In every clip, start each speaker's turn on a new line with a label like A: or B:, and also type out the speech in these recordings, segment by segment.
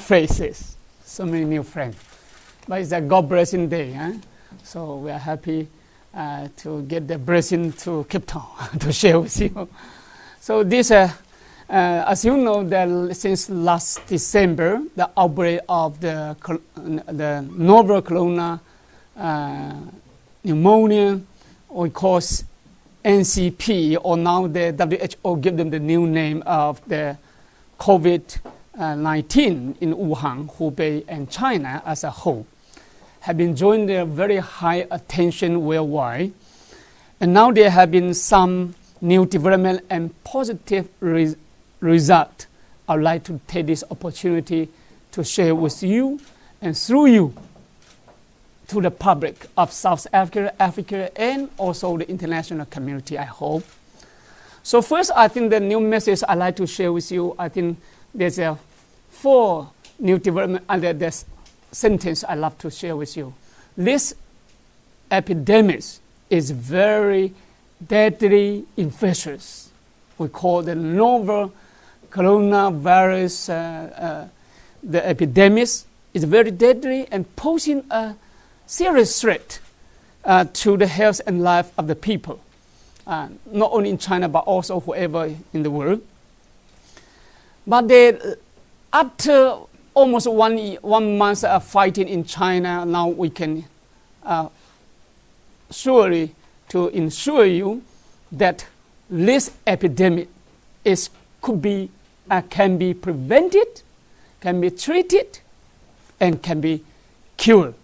A: faces, so many new friends. But it's a God blessing day, huh? So we are happy to get the blessing to Cape Town to share with you. So this, as you know, that since last December, the outbreak of the novel corona pneumonia, we call NCP, or now the WHO give them the new name of the COVID-19 in Wuhan, Hubei, and China as a whole, have been enjoying their very high attention worldwide. And now there have been some new development and positive result. I'd like to take this opportunity to share with you and through you to the public of South Africa, and also the international community, I hope. So first, I think the new message I'd like to share with you, I think there's 4 new development under this sentence I'd love to share with you. This epidemic is very deadly infectious. We call the novel coronavirus, the epidemic is very deadly and posing a serious threat to the health and life of the people, not only in China but also wherever in the world. But after almost one month of fighting in China, now we can surely to ensure you that this epidemic can be prevented, can be treated, and can be cured.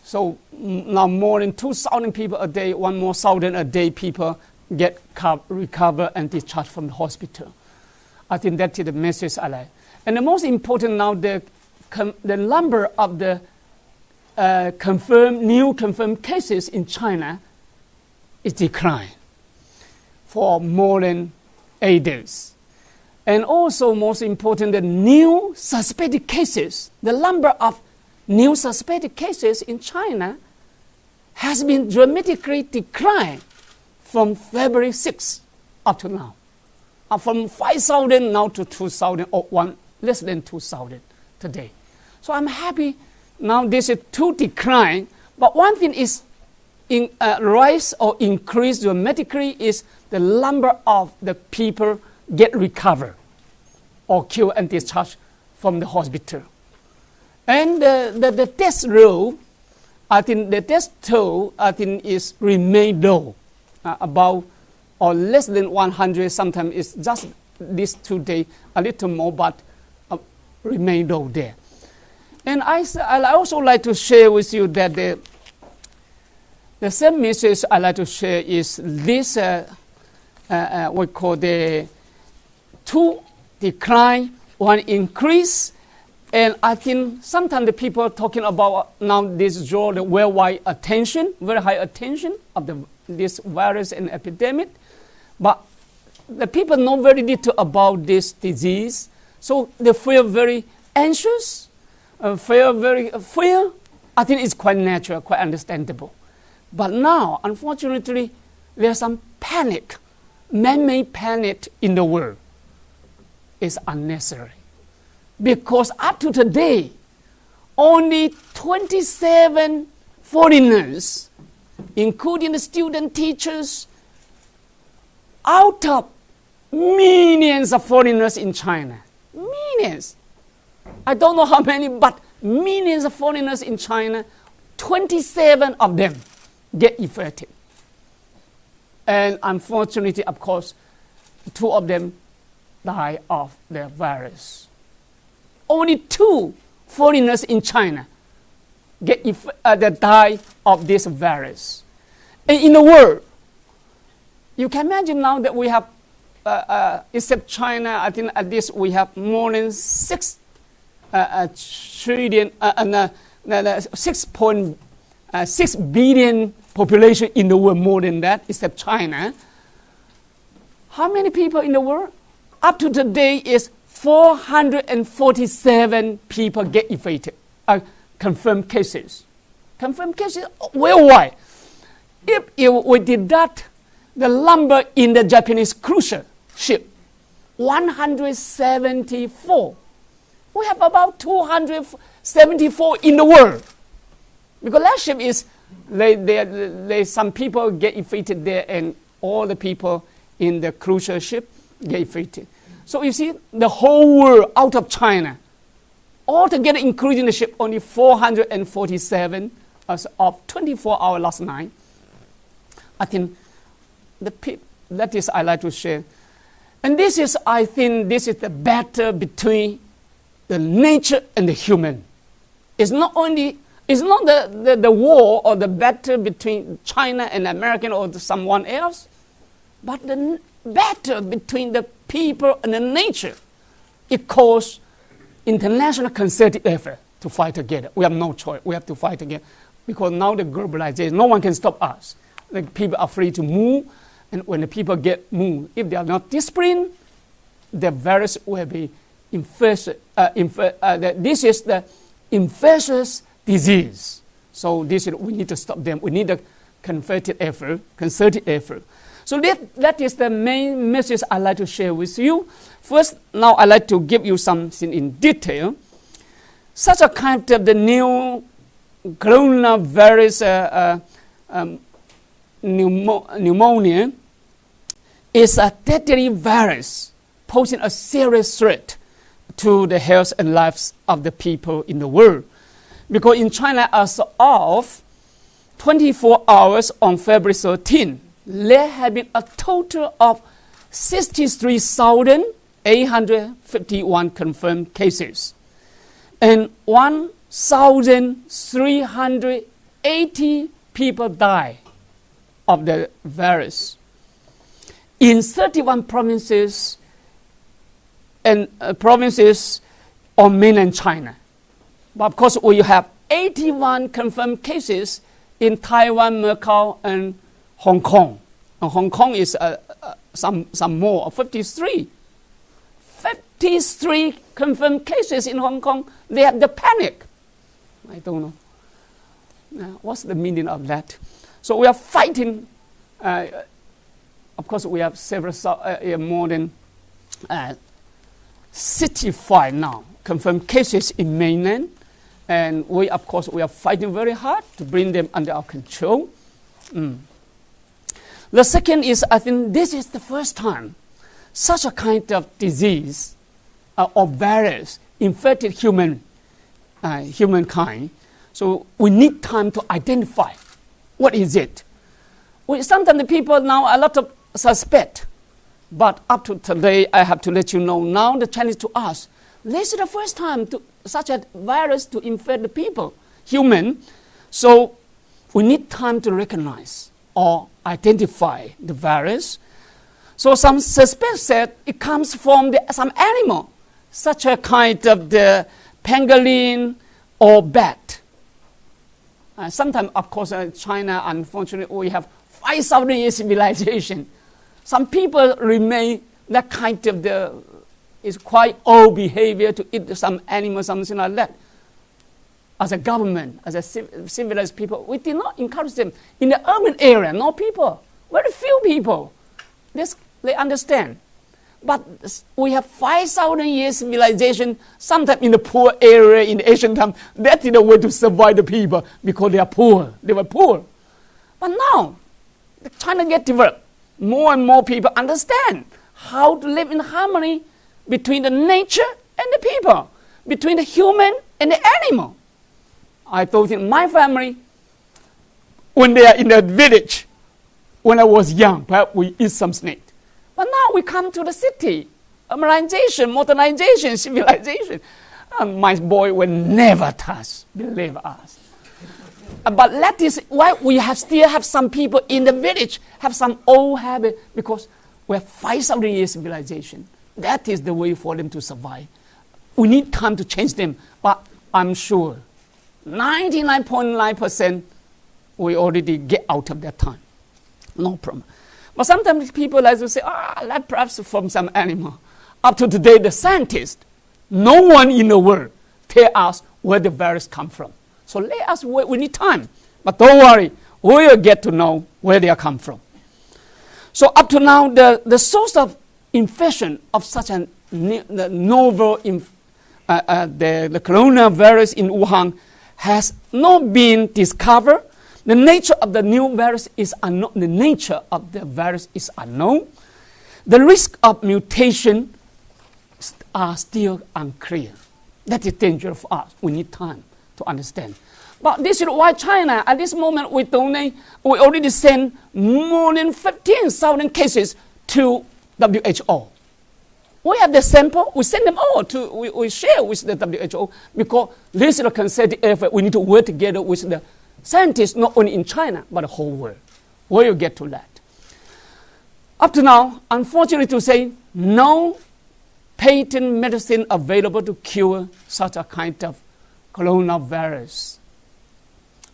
A: So now more than 2,000 people a day, 1,000 a day people get recover and discharged from the hospital. I think that is the message I like. And the most important now, the number of the new confirmed cases in China is declined for more than 8 days. And also most important, the new suspected cases, the number of new suspected cases in China has been dramatically declined from February 6th up to now. From 5,000 now to 2,000, or less than 2,000 today. So I'm happy now this is 2 decline, but one thing is rise or increase dramatically is the number of the people get recovered or cured and discharged from the hospital. And the death rate, I think the death toll, I think is remain low, about or less than 100. Sometimes it's just this 2 days, a little more, but remain low there. And I also like to share with you that the same message I like to share is this, we call the 2 decline, 1 increase. And I think sometimes the people are talking about now this draw the worldwide attention, very high attention of this virus and epidemic. But the people know very little about this disease. So they feel very anxious, fear. I think it's quite natural, quite understandable. But now, unfortunately, there's some panic, man-made panic in the world. It's unnecessary. Because up to today, only 27 foreigners, including the student teachers, out of millions of foreigners in China. Millions. I don't know how many, but millions of foreigners in China, 27 of them get infected. And unfortunately, of course, 2 of them die of the virus. Only 2 foreigners in China that die of this virus. And in the world, you can imagine now that we have, except China, I think at least we have more than 6 billion population in the world, more than that, except China. How many people in the world? Up to today is 447 people get infected, confirmed cases. Confirmed cases worldwide. If we deduct the number in the Japanese cruise ship, 174. We have about 274 in the world. Because last ship is, some people get infected there, and all the people in the crucial ship get infected. So you see, the whole world out of China, altogether including the ship, only 447 as of 24 hours last night. I think that is I like to share. And this is, I think, this is the battle between the nature and the human. It's not the war or the battle between China and American or someone else, but the battle between the people and the nature. It calls international concerted effort to fight together. We have no choice. We have to fight together because now the globalization, no one can stop us. The people are free to move, and when the people get moved, if they are not disciplined, the virus will be infected. This is the infectious disease. So we need to stop them. We need a concerted effort. So that is the main message I'd like to share with you. First, now I'd like to give you something in detail. Such a kind of the new coronavirus pneumonia is a deadly virus posing a serious threat to the health and lives of the people in the world. Because in China, as of 24 hours on February 13, there have been a total of 63,851 confirmed cases and 1,380 people die of the virus in 31 provinces and provinces on mainland China. But of course, we have 81 confirmed cases in Taiwan, Macau, and Hong Kong. And Hong Kong is some more, 53. 53 confirmed cases in Hong Kong. They have the panic. I don't know. What's the meaning of that? So we are fighting. Of course, we have several, more than 65 now confirmed cases in mainland. And we, of course, we are fighting very hard to bring them under our control. The second is, I think this is the first time such a kind of disease or virus infected humankind. So we need time to identify what is it. Sometimes the people now, a lot of suspect. But up to today, I have to let you know, now the challenge to us, this is the first time such a virus to infect the people, human. So we need time to recognize or identify the virus. So some suspects said it comes from some animal, such a kind of the pangolin or bat. Sometimes, of course, China, unfortunately, we have 5,000 years civilization. Some people remain that kind of is quite old behavior to eat some animal, something like that. As a government, as a civilized people, we did not encourage them. In the urban area, no people, very few people. They understand. But we have 5,000 years civilization, sometimes in the poor area, in the ancient time, that is the way to survive the people because they are poor. They were poor. But now, China get developed. More and more people understand how to live in harmony between the nature and the people, between the human and the animal. I told him, my family, when they are in the village, when I was young, perhaps we eat some snake. But now we come to the city, urbanization, modernization, civilization. My boy will never touch, believe us. But that is why we still have some people in the village have some old habit because we have 5,000 years civilization. That is the way for them to survive. We need time to change them, but I'm sure 99.9% we already get out of that time. No problem. But sometimes people like to say, that perhaps from some animal. Up to today, the scientists, no one in the world tell us where the virus come from. So let us wait. We need time. But don't worry, we will get to know where they come from. So up to now, the source of infection of such a novel the coronavirus in Wuhan has not been discovered. The nature of the new virus is unknown. The nature of the virus is unknown. The risk of mutation are still unclear. That is dangerous for us. We need time to understand. But this is why China, at this moment, we already send more than 15,000 cases to WHO. We have the sample, we send them all we share with the WHO, because this is a concerted effort. We need to work together with the scientists, not only in China, but the whole world. Where you get to that? Up to now, unfortunately to say, no patent medicine available to cure such a kind of coronavirus.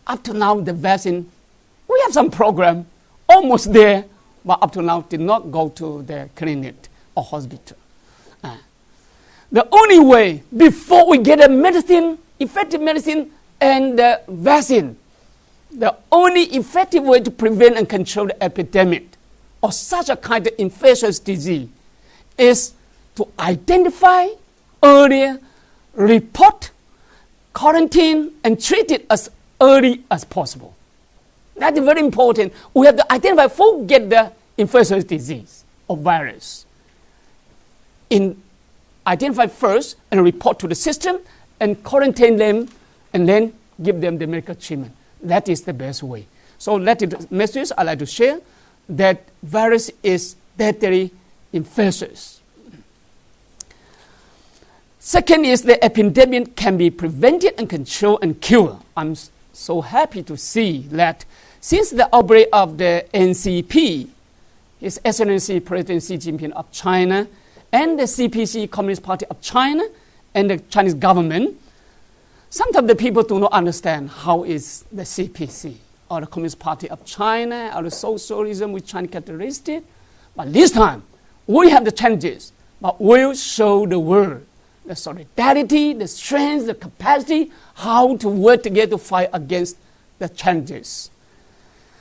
A: Up to now, the vaccine, we have some program, almost there, but up to now did not go to the clinic or hospital. The only way, before we get a medicine, effective medicine, and the vaccine, the only effective way to prevent and control the epidemic of such a kind of infectious disease is to identify earlier, report, quarantine, and treat it as early as possible. That is very important. We have to identify who get the infectious disease or virus. Identify first and report to the system and quarantine them and then give them the medical treatment. That is the best way. So that is the message I'd like to share, that virus is deadly infectious. Second is the epidemic can be prevented and controlled and cured. I'm so happy to see that since the outbreak of the NCP, His Excellency President Xi Jinping of China and the CPC, Communist Party of China, and the Chinese government, sometimes the people do not understand how is the CPC or the Communist Party of China or the socialism with Chinese characteristics. But this time, we have the challenges, but we'll show the world the solidarity, the strength, the capacity, how to work together to fight against the challenges.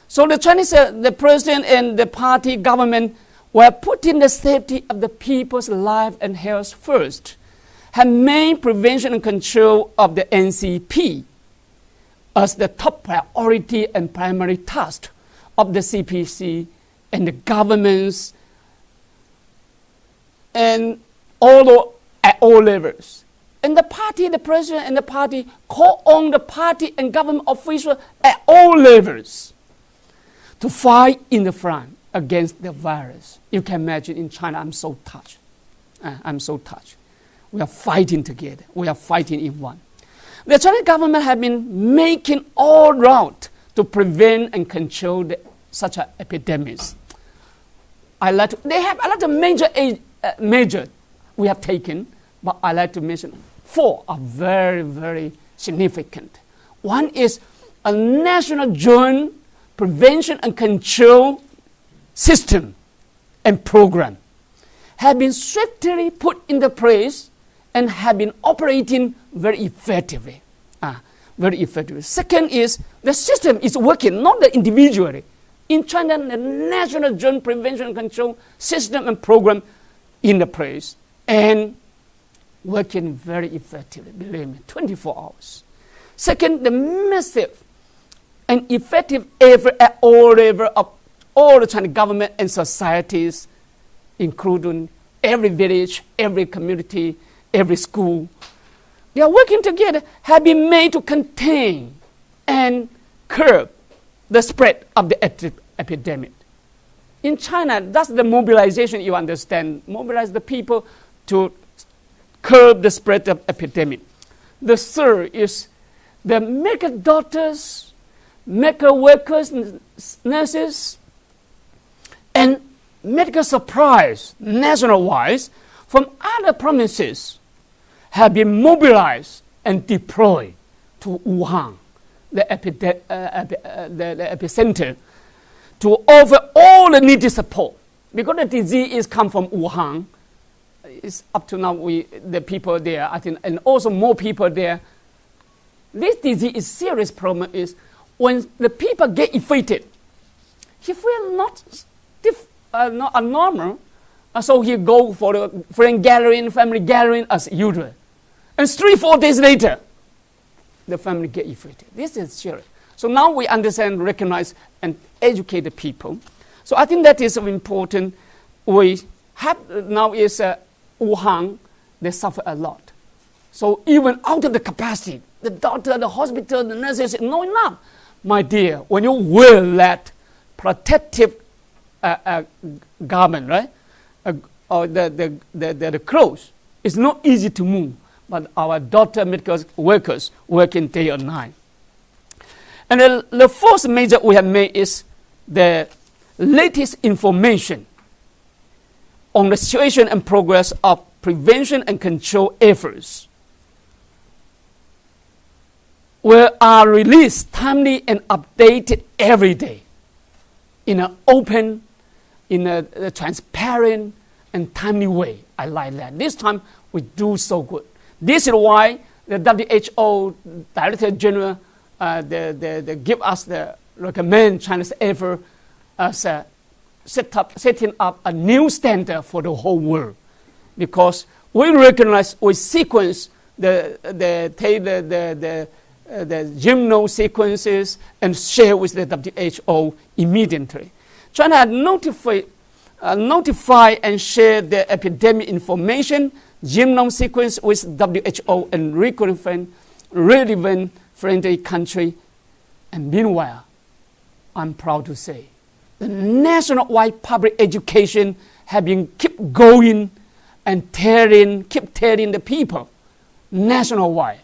A: So the Chinese, the president and the party government were putting the safety of the people's life and health first, have made prevention and control of the NCP as the top priority and primary task of the CPC and the governments and at all levels. And the party, the president and the party call on the party and government officials at all levels to fight in the front against the virus. You can imagine in China, I'm so touched. I'm so touched. We are fighting together. We are fighting in one. The Chinese government have been making all out to prevent and control such epidemics. They have a lot of measures we have taken, but I like to mention 4 are very, very significant. One is a national joint prevention and control system and program have been swiftly put into place and have been operating very effectively. Second is the system is working, not the individually. In China, the national joint prevention and control system and program in the place and working very effectively, believe me, 24 hours. Second, the massive and effective effort at all levels of all the Chinese government and societies, including every village, every community, every school. They are working together, have been made to contain and curb the spread of the epidemic. In China, that's the mobilization, you understand. Mobilize the people to curb the spread of epidemic. The third is the medical doctors, medical workers, nurses, and medical supplies national-wise from other provinces have been mobilized and deployed to Wuhan, the epicenter, to offer all the needed support. Because the disease comes from Wuhan, it's up to now the people there, I think, and also more people there. This disease is serious problem is when the people get infected, he feel not abnormal, so he go for the friend gathering, family gathering as usual. And 3-4 days later, the family get infected. This is serious. So now we understand, recognize, and educate the people. So I think that is important. We have now is Wuhan, they suffer a lot. So even out of the capacity, the doctor, the hospital, the nurses, not enough. My dear, when you wear that protective garment, right, or the clothes, it's not easy to move. But our doctor, medical workers working day or night. And the first measure we have made is the latest information on the situation and progress of prevention and control efforts are released timely and updated every day in an open, in a transparent and timely way. I like that. This time we do so good. This is why the WHO Director General they give us the recommend China's effort as setting up a new standard for the whole world, because we recognize, we sequence the genome sequences and share with the WHO immediately. China had notify and share the epidemic information, genome sequence with WHO and relevant friendly country. And meanwhile, I'm proud to say, the nationwide public education have been keep going and keep telling the people nationwide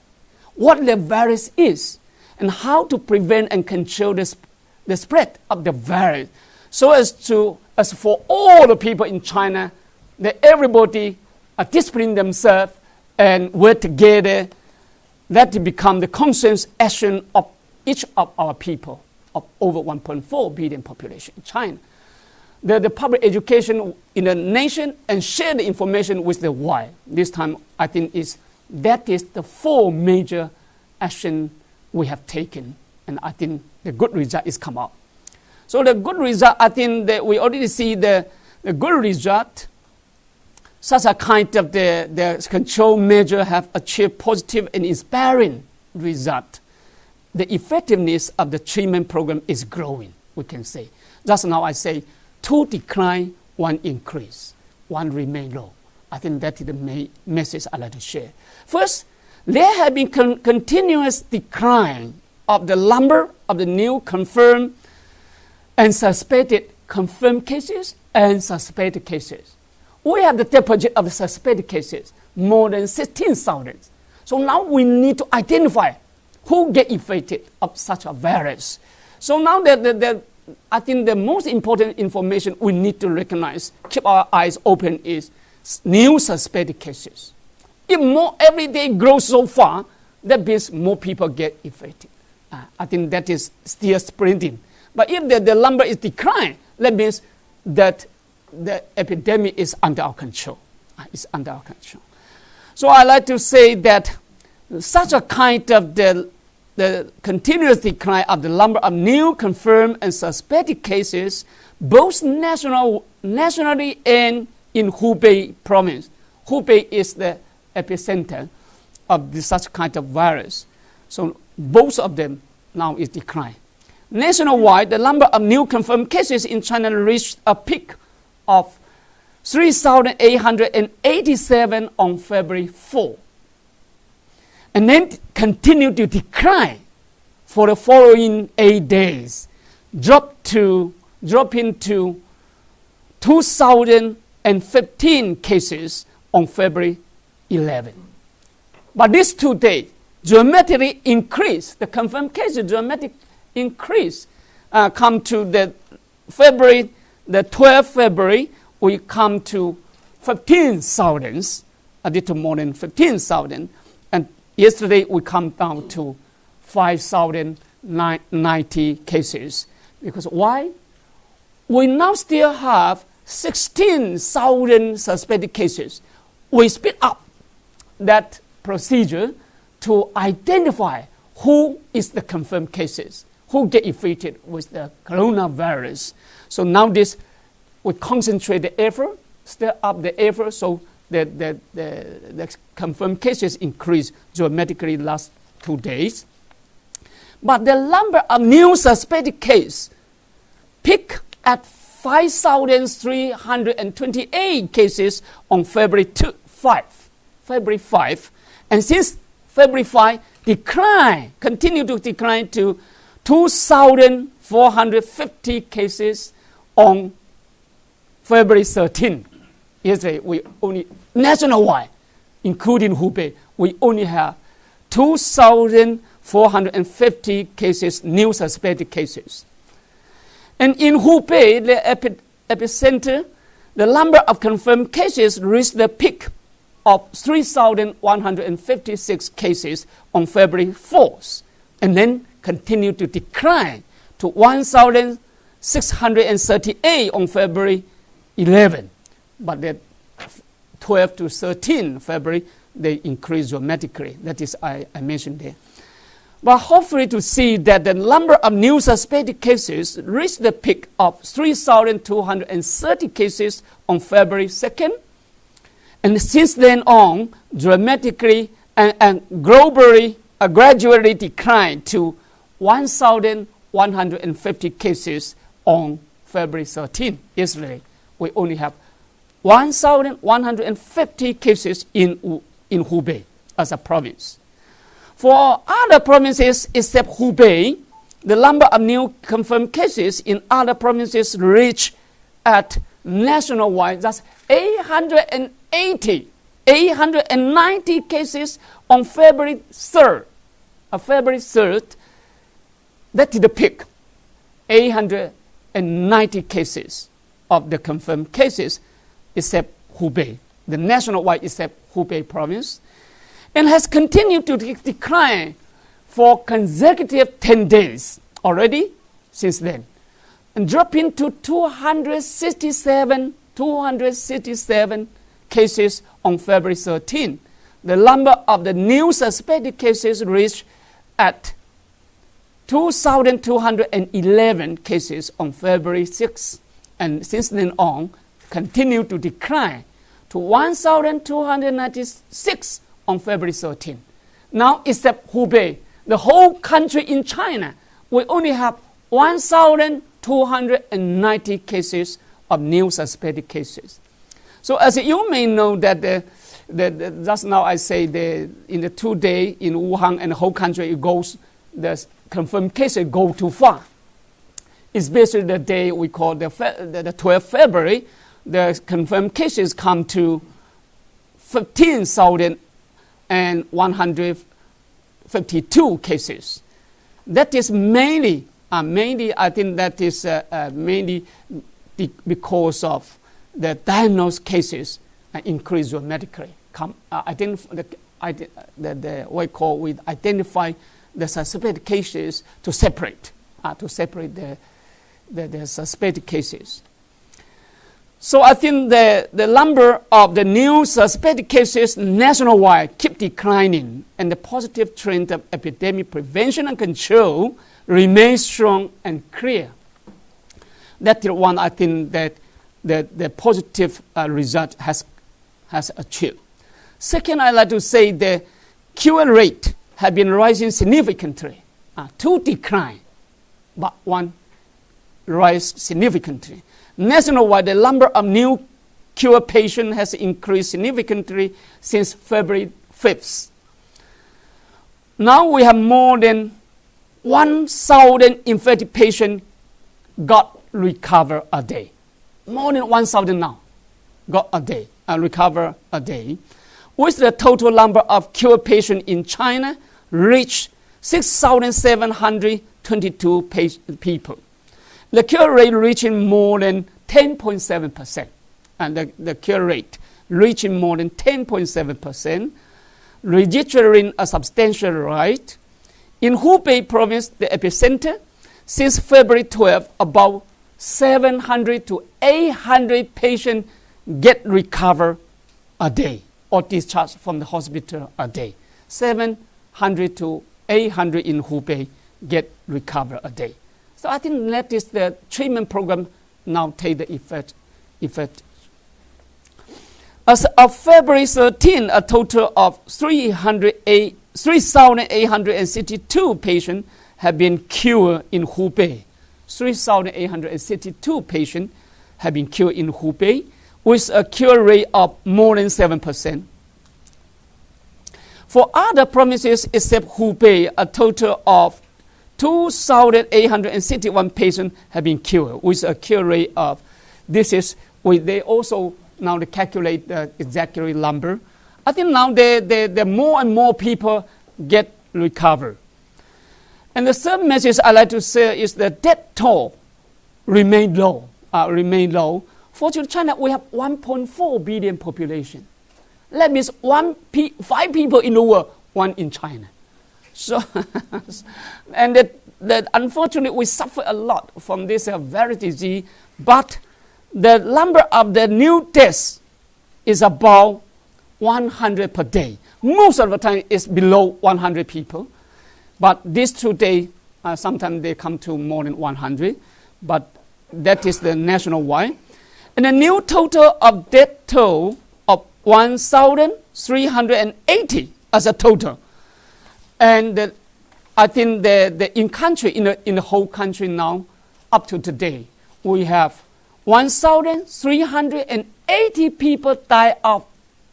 A: what the virus is and how to prevent and control the spread of the virus, so as for all the people in China, that everybody discipline themselves and work together, that to become the conscious action of each of our people of over 1.4 billion population in China. The public education in the nation and share the information with the world. This time, I think that is the 4 major action we have taken, and I think the good result is come out. So the good result, I think that we already see the good result. Such a kind of the control measure have achieved positive and inspiring result. The effectiveness of the treatment program is growing, we can say. Just now I say 2 decline, 1 increase, 1 remain low. I think that is the message I'd like to share. First, there have been continuous decline of the number of the new confirmed and suspected confirmed cases and suspected cases. We have the deposit of the suspected cases, more than 16,000. So now we need to identify who get infected of such a virus. So now I think the most important information we need to recognize, keep our eyes open, is new suspected cases. If more every day grows so far, that means more people get infected. I think that is still spreading. But if the number is declined, that means that the epidemic is under our control. It's under our control. So I like to say that such a kind of the continuous decline of the number of new confirmed and suspected cases, both nationally and in Hubei province. Hubei is the epicenter of such kind of virus. So both of them now is declined. Nationwide, the number of new confirmed cases in China reached a peak of 3,887 on February 4. And then continued to decline for the following 8 days, dropping to 2,015 cases on February 11. But these 2 days dramatically increased, the confirmed cases dramatically increased, come to the 12th February, we come to 15,000, a little more than 15,000. And yesterday we come down to 5,090 cases. Because why? We now still have 16,000 suspected cases. We speed up that procedure to identify who is the confirmed cases, who get infected with the coronavirus. So now we concentrate the effort, step up the effort, so the confirmed cases increased dramatically last 2 days. But the number of new suspected cases peaked at 5,328 cases on February 5. And since February 5, continued to decline to 2,450 cases on February 13. Yesterday, we only, nationwide, including Hubei, we only have 2,450 cases, new suspected cases. And in Hubei, the epicenter, the number of confirmed cases reached the peak of 3,156 cases on February 4th, and then continued to decline to 1,638 on February 11. But the 12 to 13 February, they increased dramatically. That is, I mentioned there. But hopefully to see that the number of new suspected cases reached the peak of 3,230 cases on February 2nd. And since then on, dramatically and globally, gradually declined to 1,150 cases on February 13. Yesterday, we only have 1,150 cases in Hubei as a province. For other provinces except Hubei, the number of new confirmed cases in other provinces reached at nationwide, that's 890 cases on February 3rd. February 3rd, that is the peak. 890 cases of the confirmed cases except Hubei, the nationwide except Hubei province, and has continued to decline for consecutive 10 days already since then, and dropping to 267 cases on February 13. The number of the new suspected cases reached at 2,211 cases on February 6, and since then on, continue to decline to 1,296 on February 13. Now, except Hubei, the whole country in China, we only have 1,290 cases of new suspected cases. So as you may know that just now I say in the 2 days in Wuhan and the whole country, the confirmed cases go too far. Especially the day we call the 12th February, the confirmed cases come to 15,152 cases. That is mainly I think that is mainly because of the diagnosed cases increase dramatically. I think we identify the suspected cases to separate the suspected cases. So I think the number of the new suspected cases nationwide keep declining, and the positive trend of epidemic prevention and control remains strong and clear. That is one I think that the positive result has achieved. Second, I'd like to say the cure rate has been rising significantly. Two decline, but one rise significantly. Nationwide, the number of new cure patients has increased significantly since February 5th. Now we have more than 1,000 infected patients got recover a day. More than 1,000 now got a day, recover a day. With the total number of cured patients in China reached 6,722 people. The cure rate reaching more than 10.7%, and the cure rate reaching more than 10.7%, registering a substantial rise. In Hubei province, the epicenter, since February 12, about 700 to 800 patients get recovered a day or discharged from the hospital a day. 700 to 800 in Hubei get recovered a day. So I think that is the treatment program now take the effect. As of February 13, a total of 3,862 patients have been cured in Hubei. 3,862 patients have been cured in Hubei, with a cure rate of more than 7%. For other provinces except Hubei, a total of 2,861 patients have been cured, with a cure rate of, they also now they calculate the exact number. I think now the more and more people get recovered. And the third message I like to say is the death toll remain low. Fortunately, China, we have 1.4 billion population. That means 5 people in the world, 1 in China. So, and that unfortunately we suffer a lot from this very disease, but the number of the new deaths is about 100 per day. Most of the time it's below 100 people. But these 2 days, sometimes they come to more than 100. But that is the national wide. And the new total of death toll of 1,380 as a total. And I think in the whole country now, up to today, we have 1,380 people die of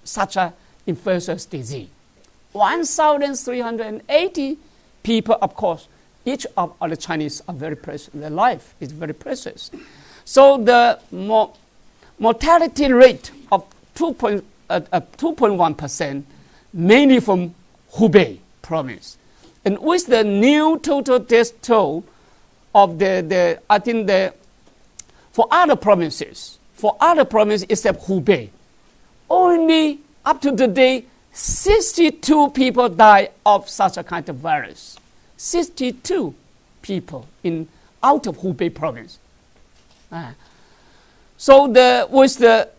A: such an infectious disease. 1,380 people, of course, each of the Chinese are very precious. Their life is very precious. So the mortality rate of 2.1%, mainly from Hubei province. And with the new total death toll of for other provinces except Hubei, only up to today, 62 people die of such a kind of virus. 62 people out of Hubei province. So with the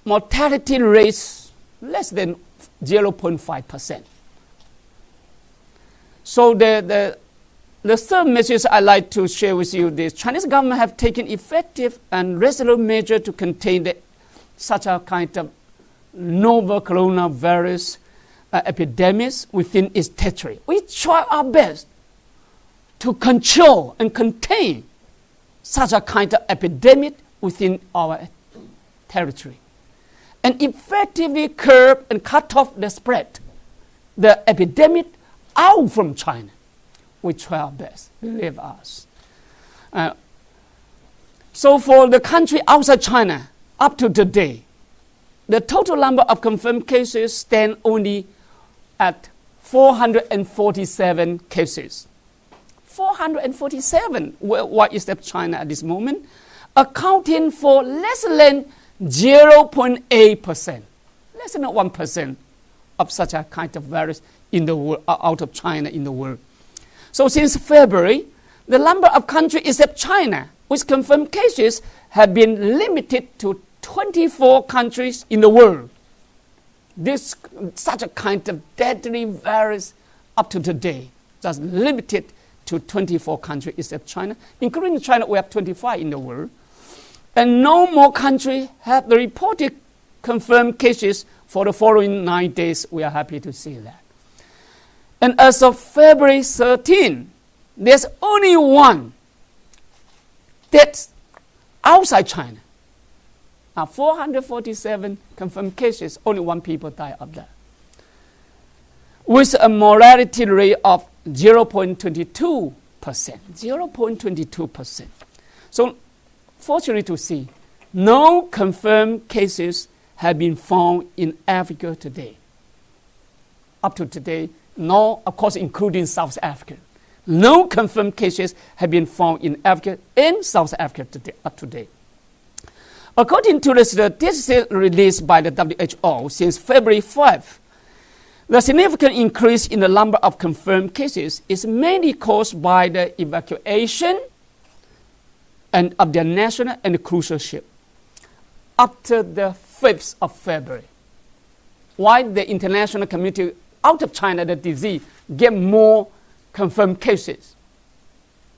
A: mortality rates less than 0.5%. So the third message I'd like to share with you is Chinese government have taken effective and resolute measures to contain such a kind of novel coronavirus epidemics within its territory. We try our best to control and contain such a kind of epidemic within our territory and effectively curb and cut off the spread, the epidemic out from China. We try our best, believe us. So for the country outside China, up to today, the total number of confirmed cases stand only at 447 cases. 447 what is that China at this moment, accounting for less than 0.8%, less than 1% of such a kind of virus in the world, out of China in the world. So since February, the number of countries except China with confirmed cases have been limited to 24 countries in the world. Such a kind of deadly virus up to today, just limited to 24 countries except China. Including China, we have 25 in the world. And no more countries have the reported confirmed cases for the following 9 days. We are happy to see that. And as of February 13, there's only one death outside China. 447 confirmed cases, only 1 people died of that. With a mortality rate of 0.22%. 0.22%. So fortunately to see, no confirmed cases have been found in Africa today. Up to today, no, of course, including South Africa. No confirmed cases have been found in Africa and South Africa today, up to date. According to the statistics released by the WHO since February 5, the significant increase in the number of confirmed cases is mainly caused by the evacuation and of the national and cruise ship after the 5th of February. Why the international community out of China, the disease, get more confirmed cases?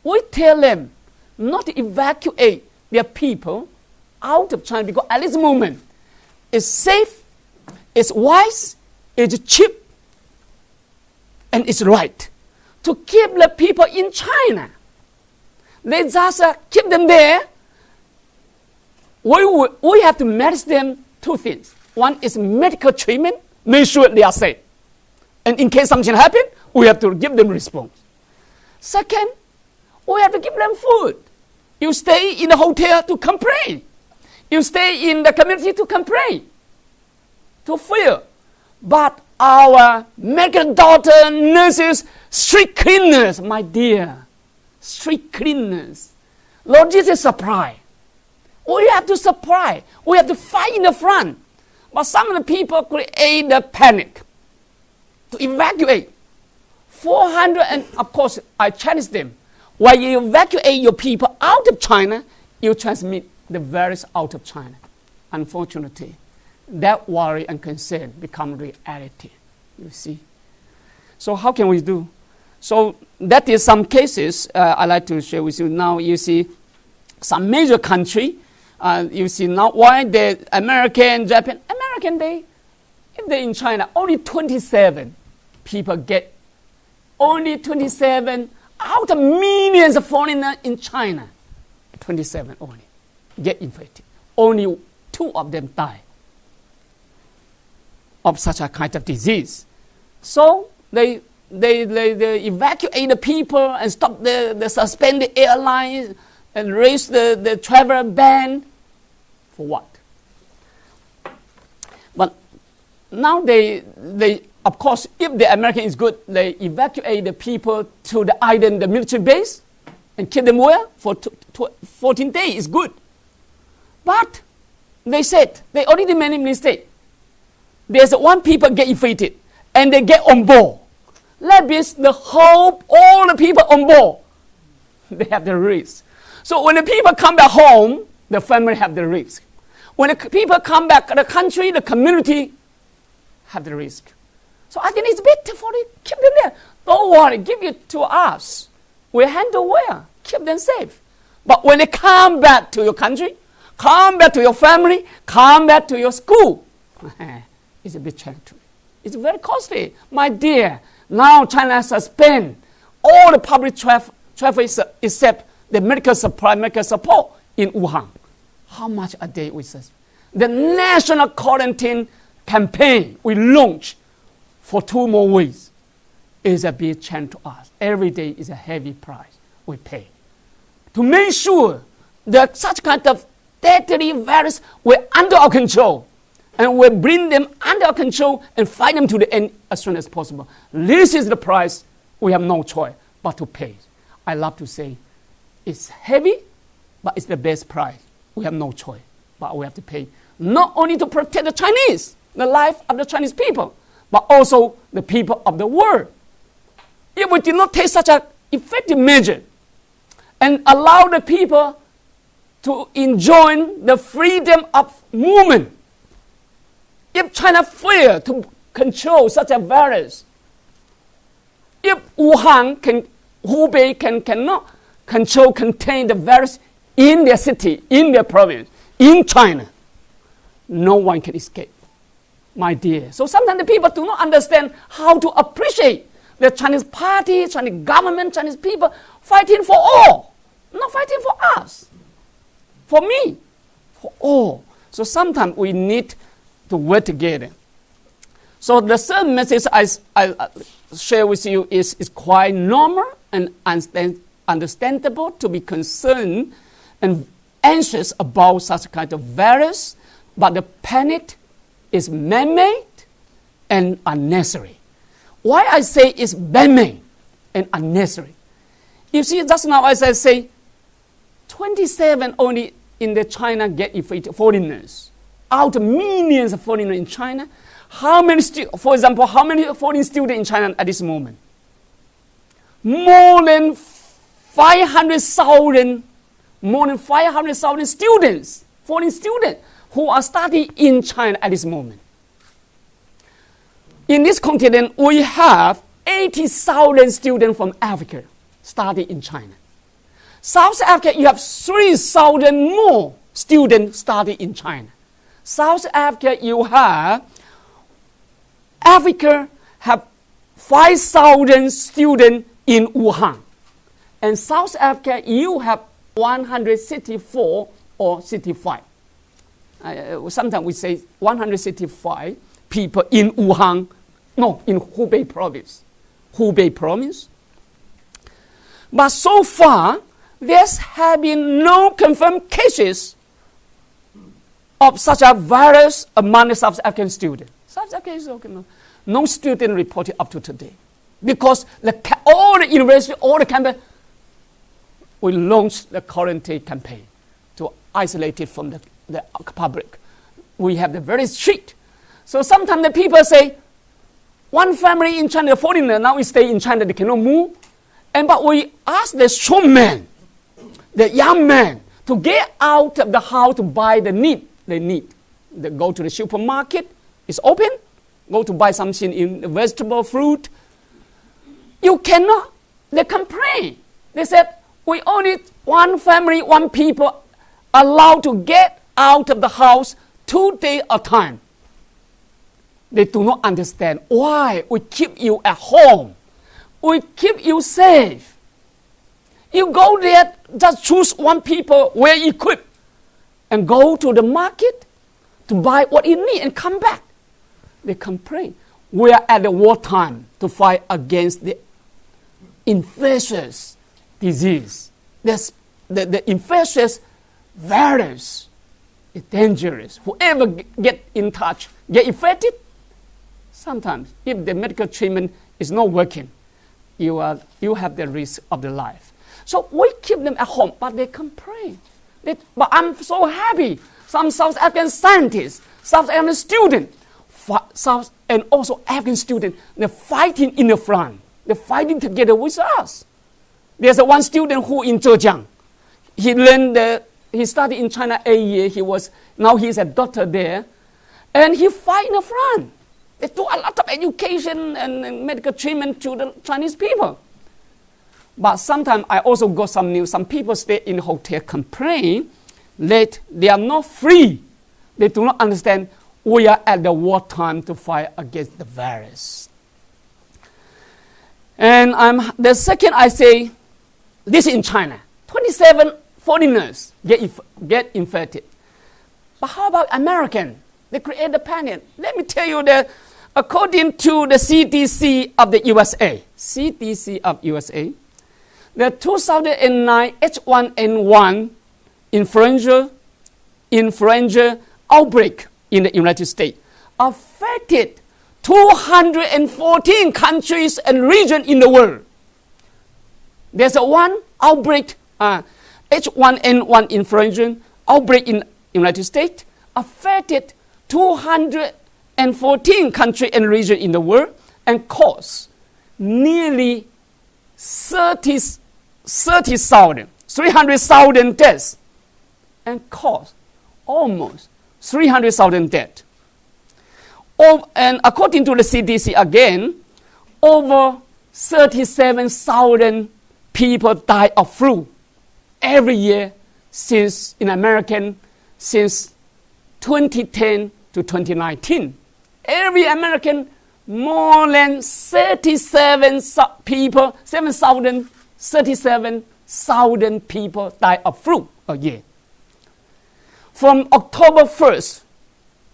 A: We tell them not to evacuate their people out of China because at this moment, it's safe, it's wise, it's cheap, and it's right to keep the people in China. They just keep them there. We have to manage them two things. One is medical treatment, make sure they are safe. And in case something happens, we have to give them response. Second, we have to give them food. You stay in the hotel to complain. You stay in the community to complain, to fear. But our medical doctor, nurses, street cleaners, my dear, street cleaners, logistic supply. We have to supply. We have to fight in the front. But some of the people create the panic to evacuate. 400, and of course, I challenge them. While you evacuate your people out of China, you transmit the virus out of China. Unfortunately, that worry and concern become reality, you see. So how can we do? So that is some cases I'd like to share with you. Now you see some major country, you see now why the American, Japan, if they're in China, only 27 people get, only 27 out of millions of foreigners in China, 27 only get infected. Only 2 of them die of such a kind of disease. So they evacuate the people and stop the suspended airlines and raise the travel ban. For what? But now they of course, if the American is good, they evacuate the people to the island, the military base, and keep them where? For 14 days is good. But they said, they already made a mistake. There's one people get infected, and they get on board. That means all the people on board, they have the risk. So when the people come back home, the family have the risk. When the people come back to the country, the community have the risk. So I think it's better for them, keep them there. Don't worry, give it to us. We handle well, keep them safe. But when they come back to your country, come back to your family, come back to your school, it's a bit challenging. It's very costly. My dear, now China suspend all the public traffic except the medical supply, medical support in Wuhan. How much a day we suspend? The national quarantine campaign we launched for 2 more weeks is a big challenge to us. Every day is a heavy price we pay. To make sure that such kind of deadly virus were under our control, and we bring them under our control and fight them to the end as soon as possible. This is the price we have no choice but to pay. I love to say it's heavy, but it's the best price. We have no choice, but we have to pay. Not only to protect the Chinese, the life of the Chinese people, but also the people of the world. If we did not take such an effective measure and allow the people to enjoy the freedom of movement, if China failed to control such a virus, if Hubei cannot contain the virus in their city, in their province, in China, no one can escape, my dear. So sometimes the people do not understand how to appreciate the Chinese party, Chinese government, Chinese people fighting for all, not fighting for us, for me, for all. So sometimes we need to work together. So the third message I share with you is quite normal and understandable to be concerned and anxious about such kind of virus, but the panic is man-made and unnecessary. Why I say it's man-made and unnecessary? You see, just now as I say, 27 only in the China get infected foreigners. Out of millions of foreigners in China, how many foreign students in China at this moment? More than 500,000 students, foreign students, who are studying in China at this moment. In this continent, we have 80,000 students from Africa studying in China. South Africa, you have 3,000 more students studying in China. South Africa, Africa have 5,000 students in Wuhan. And South Africa, you have 164 or 65. Sometimes we say 165 people in Wuhan, no, in Hubei province. Hubei province. But so far, there have been no confirmed cases of such a virus among the South African students. South Africa is okay. No student reported up to today. Because all the university, all the campus, we launched the quarantine campaign to isolate it from the public. We have the very strict. So sometimes the people say, one family in China, the foreigner, now we stay in China, they cannot move. But we ask the strong man, the young man, to get out of the house to buy the need they need. They go to the supermarket, it's open, go to buy something in vegetable, fruit. You cannot. They complain. They said, we only one family, one people allowed to get out of the house 2 days at a time. They do not understand why we keep you at home. We keep you safe. You go there, just choose one people well equipped and go to the market to buy what you need and come back. They complain. We are at the wartime to fight against the infectious disease. The infectious virus is dangerous. Whoever get in touch, get infected, sometimes if the medical treatment is not working, you have the risk of the life. So we keep them at home, but they complain. But I'm so happy. Some South African scientists, South African students, and also African students, they're fighting in the front. They're fighting together with us. There's one student who in Zhejiang, he studied in China 8 years. Now he's a doctor there, and he fight in the front. They do a lot of education and medical treatment to the Chinese people. But sometimes I also got some news. Some people stay in the hotel complain that they are not free. They do not understand we are at the wartime to fight against the virus. And the second I say, this in China, 27 foreigners get infected. But how about American? They create a panic. Let me tell you that according to the CDC of the USA, the 2009 H1N1 influenza outbreak in the United States affected 214 countries and regions in the world. There's one outbreak, H1N1 influenza outbreak in the United States affected 214 countries and regions in the world and caused nearly 300,000 deaths and caused almost 300,000 deaths. And according to the CDC again, over 37,000 people die of flu every year in America since 2010 to 2019. Every American, more than 37,000 people die of flu a year. From October 1st,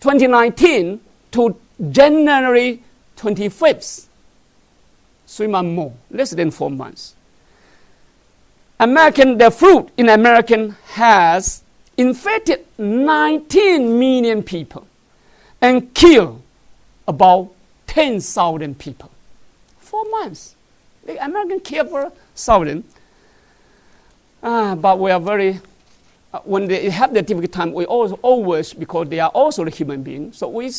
A: 2019 to January 25th, 3 months more, less than 4 months. The flu in America has infected 19 million people and killed about 10,000 people. 4 months. The American killed for 1,000. But we are very, when they have the difficult time, we always, because they are also the human beings, so we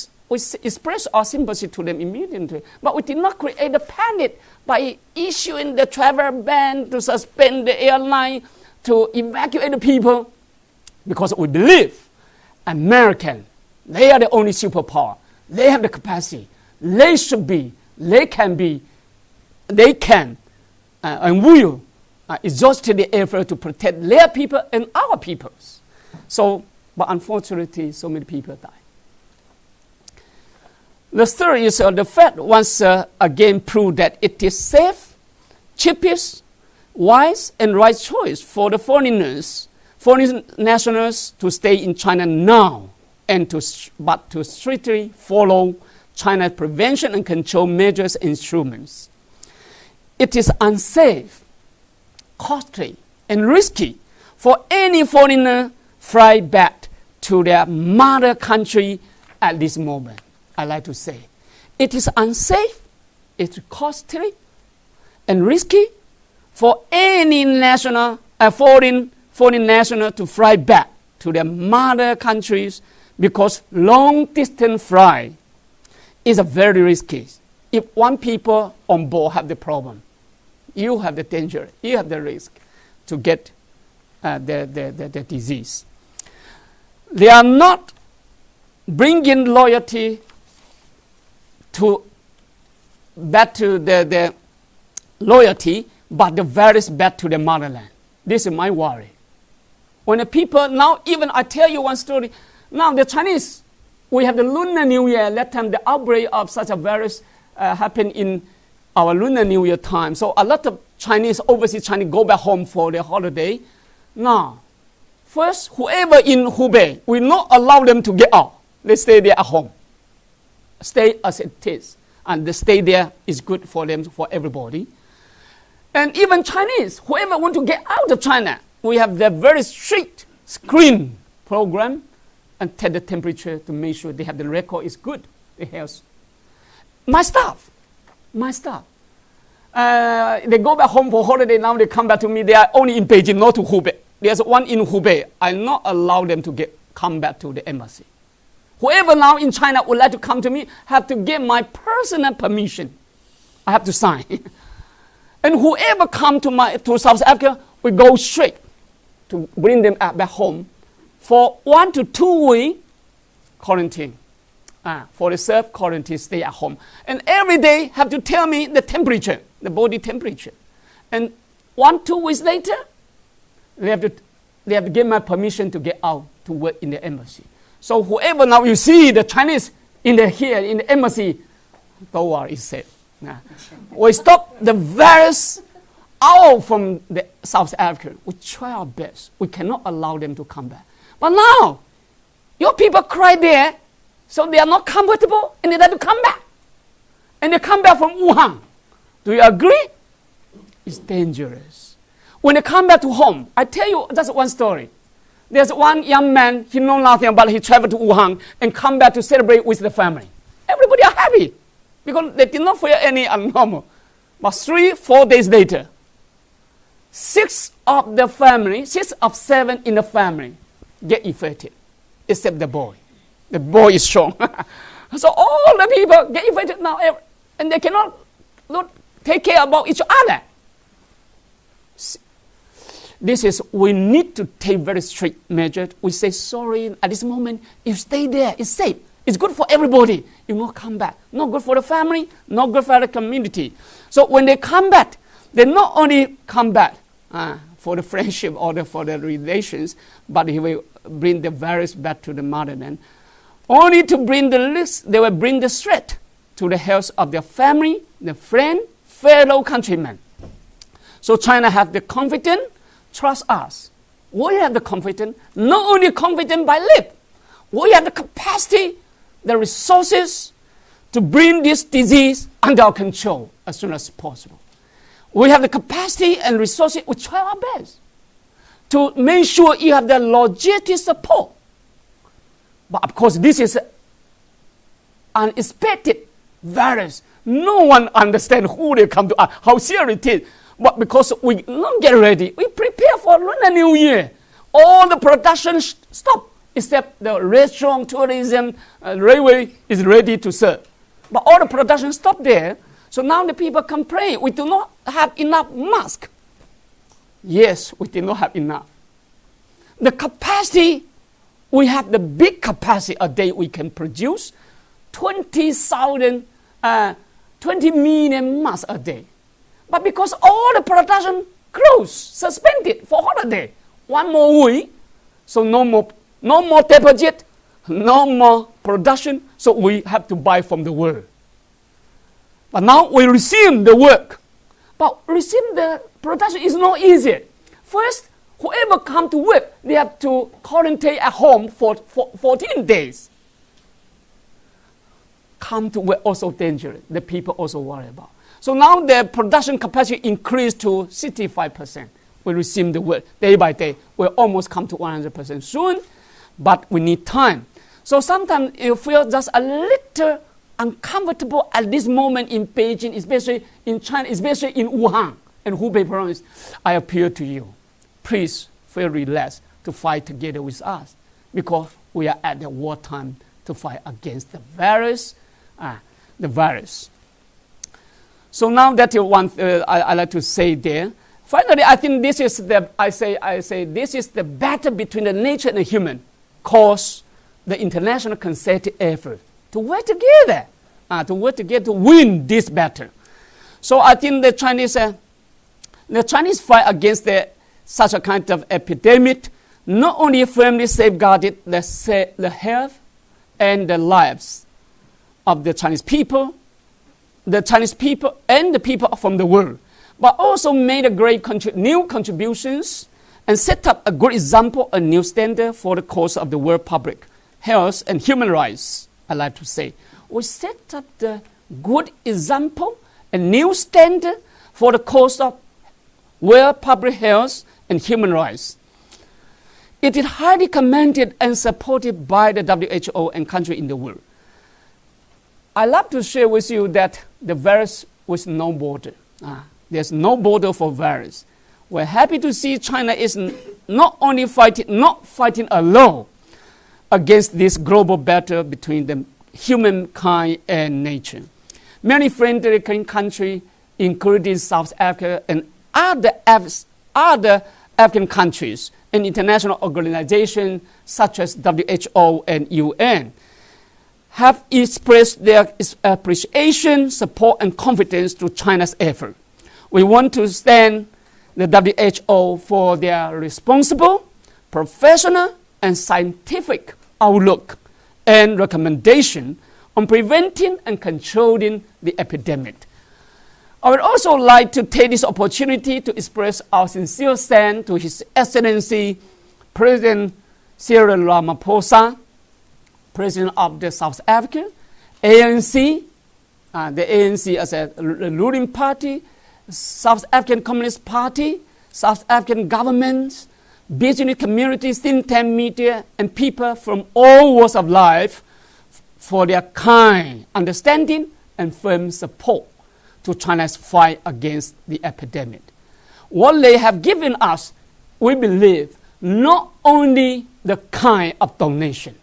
A: express our sympathy to them immediately. But we did not create a panic by issuing the travel ban to suspend the airline, to evacuate the people, because we believe American, they are the only superpower. They have the capacity. They should be, they can and will exhaust the effort to protect their people and our peoples. So, but unfortunately, so many people die. The third is the Fed once again proved that it is safe, cheapest, wise, and right choice for the foreign nationals to stay in China now, but to strictly follow China's prevention and control measures and instruments. It is unsafe, costly, and risky for any foreigner fly back to their mother country at this moment. I like to say, it is unsafe, it's costly, and risky for any foreign national to fly back to their mother countries, because long-distance flight is a very risky. If one people on board have the problem, you have the danger, you have the risk to get the disease. They are not bringing loyalty back to the loyalty, but the virus back to the motherland. This is my worry. When the people now, even I tell you one story, now the Chinese, we have the Lunar New Year. That time the outbreak of such a virus happened in our Lunar New Year time. So a lot of Chinese, overseas Chinese, go back home for their holiday. Now, first, whoever in Hubei, we not allow them to get out. They stay there at home. Stay as it is. And the stay there is good for them, for everybody. And even Chinese, whoever want to get out of China, we have the very strict screen program and take the temperature to make sure they have the record is good, the health. My staff, they go back home for holiday, now they come back to me, they are only in Beijing, not to Hubei. There's one in Hubei. I not allow them to come back to the embassy. Whoever now in China would like to come to me have to get my personal permission. I have to sign. And whoever come to South Africa, we go straight to bring them back home for 1 to 2 week quarantine. For the self-quarantine, stay at home. And every day have to tell me the temperature, the body temperature. And 1 2 weeks later, they have to get my permission to get out to work in the embassy. So whoever now you see the Chinese in the embassy, don't worry, it's safe. We stop the virus out from the South Africa. We try our best. We cannot allow them to come back. But now, your people cry there, so they are not comfortable, and they have to come back. And they come back from Wuhan. Do you agree? It's dangerous. When they come back to home, I tell you just one story. There's one young man, he knows nothing about it. He traveled to Wuhan and come back to celebrate with the family. Everybody are happy because they did not feel any abnormal. But 3-4 days later, 6 of 7 in the family get infected, except the boy. The boy is strong. So all the people get infected now, and they cannot take care about each other. We need to take very strict measures. We say, sorry, at this moment, if you stay there, it's safe. It's good for everybody. You will not come back. Not good for the family, not good for the community. So when they come back, they not only come back for the friendship or for the relations, but he will bring the virus back to the motherland. Only to bring the risk, they will bring the threat to the health of their family, their friend, fellow countrymen. So China has the confidence. Trust us. We have the confidence, not only confidence by lip, we have the capacity, the resources to bring this disease under our control as soon as possible. We have the capacity and resources, we try our best to make sure you have the logistic support. But of course, this is unexpected virus. No one understands who they come to, how serious it is. But because we don't get ready, we prepare for Lunar New Year. All the production stop, except the restaurant, tourism, railway is ready to serve. But all the production stop there. So now the people complain, we do not have enough masks. Yes, we did not have enough. The capacity, we have the big capacity a day we can produce 20 million masks a day. But because all the production closed, suspended for holiday, 1 more week, so no more deposit, no more production, so we have to buy from the world. But now we resume the work. But resume the production is not easy. First, whoever come to work, they have to quarantine at home for 14 days. Come to work also dangerous. The people also worry about. So now the production capacity increased to 65%. We resume the work day by day. We'll almost come to 100% soon, but we need time. So sometimes you feel just a little uncomfortable at this moment in Beijing, especially in China, especially in Wuhan and Hubei province. I appeal to you, please feel relaxed to fight together with us, because we are at the wartime to fight against the virus. So now that you want, I like to say there. Finally, I think this is this is the battle between the nature and the human, cause the international concerted effort to work together, to win this battle. So I think the Chinese fight against such a kind of epidemic not only firmly safeguarded the health and the lives of the Chinese people and the people from the world, but also made a great new contributions and set up a good example, a new standard for the cause of the world public health and human rights. I like to say, we set up the good example, a new standard for the cause of world public health and human rights. It is highly commended and supported by the WHO and countries in the world. I love to share with you that the virus with no border. There's no border for virus. We're happy to see China is not fighting alone against this global battle between the humankind and nature. Many friendly countries, including South Africa and other African countries and international organizations such as WHO and UN, have expressed their appreciation, support, and confidence to China's effort. We want to thank the WHO for their responsible, professional, and scientific outlook and recommendation on preventing and controlling the epidemic. I would also like to take this opportunity to express our sincere thanks to His Excellency President Cyril Ramaphosa, President of the South Africa, ANC, the ANC as a ruling party, South African Communist Party, South African governments, business communities, think tank media, and people from all walks of life for their kind understanding and firm support to China's fight against the epidemic. What they have given us, we believe, not only the kind of donation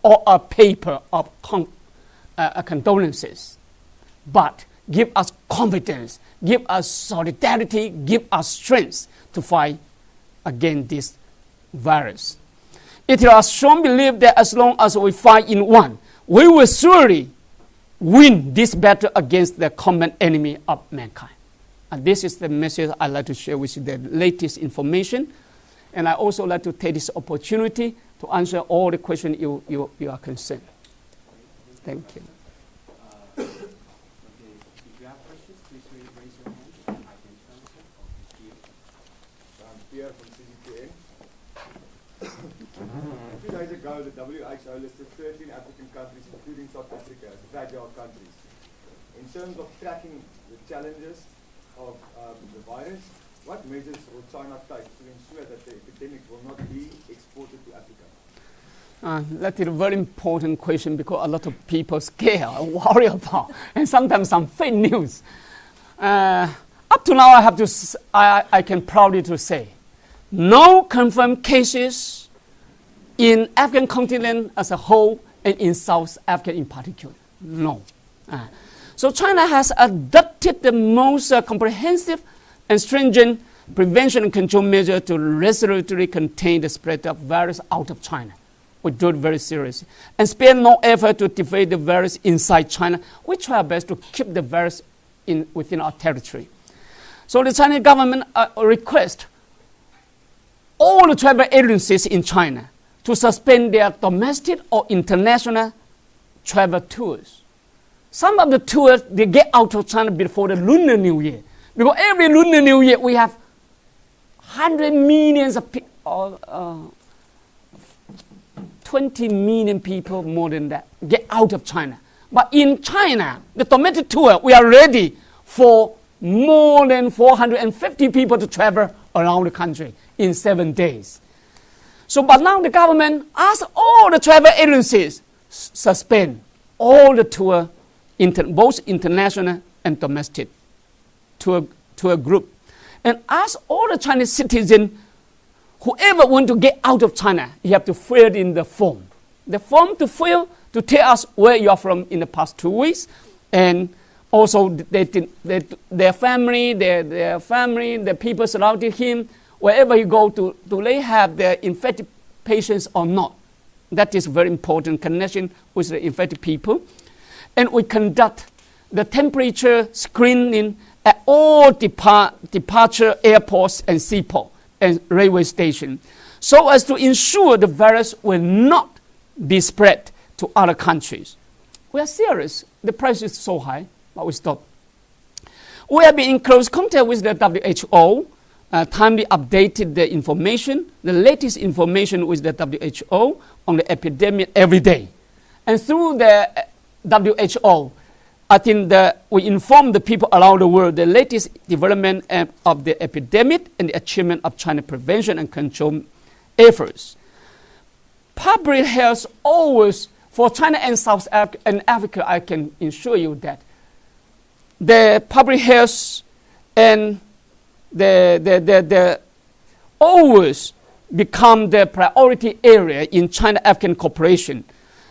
A: or a paper of condolences, but give us confidence, give us solidarity, give us strength to fight against this virus. It is a strong belief that as long as we fight in one, we will surely win this battle against the common enemy of mankind. And this is the message I'd like to share with you, the latest information. And I also like to take this opportunity to answer all the questions you are concerned. Thank you.
B: Okay, if you have questions, please raise your hand. I can answer.
C: Pierre from CGTN. A few days ago, the WHO listed 13 African countries, including South Africa, as fragile countries. In terms of tracking the challenges of the virus, what measures will China take to ensure that the epidemic will not be exported to Africa?
A: That is a very important question, because a lot of people scare and worry about, and sometimes some fake news. Up to now, I can proudly to say, no confirmed cases in African continent as a whole and in South Africa in particular. No. So China has adopted the most comprehensive and stringent prevention and control measure to resolutely contain the spread of virus out of China. We do it very seriously and spare no effort to defeat the virus inside China. We try our best to keep the virus within our territory. So the Chinese government requests all the travel agencies in China to suspend their domestic or international travel tours. Some of the tours, they get out of China before the Lunar New Year. Because every Lunar New Year, we have 100 millions of people, 20 million people, more than that, get out of China. But in China, the domestic tour, we are ready for more than 450 people to travel around the country in 7 days. So, but now the government asks all the travel agencies suspend all the tour, both international and domestic tour group, and ask all the Chinese citizens, whoever want to get out of China, you have to fill in the form. The form to fill to tell us where you are from in the past 2 weeks, and also their family, the people surrounding him, wherever you go to, do they have the infected patients or not? That is very important connection with the infected people. And we conduct the temperature screening at all departure airports and seaport and railway station, so as to ensure the virus will not be spread to other countries. We are serious. The price is so high, but we stop. We have been in close contact with the WHO, timely updated the information, the latest information with the WHO on the epidemic every day. And through the WHO, I think that we inform the people around the world the latest development of the epidemic and the achievement of China prevention and control efforts. Public health always, for China and South Africa and Africa, I can assure you that the public health and the always become the priority area in China-African cooperation.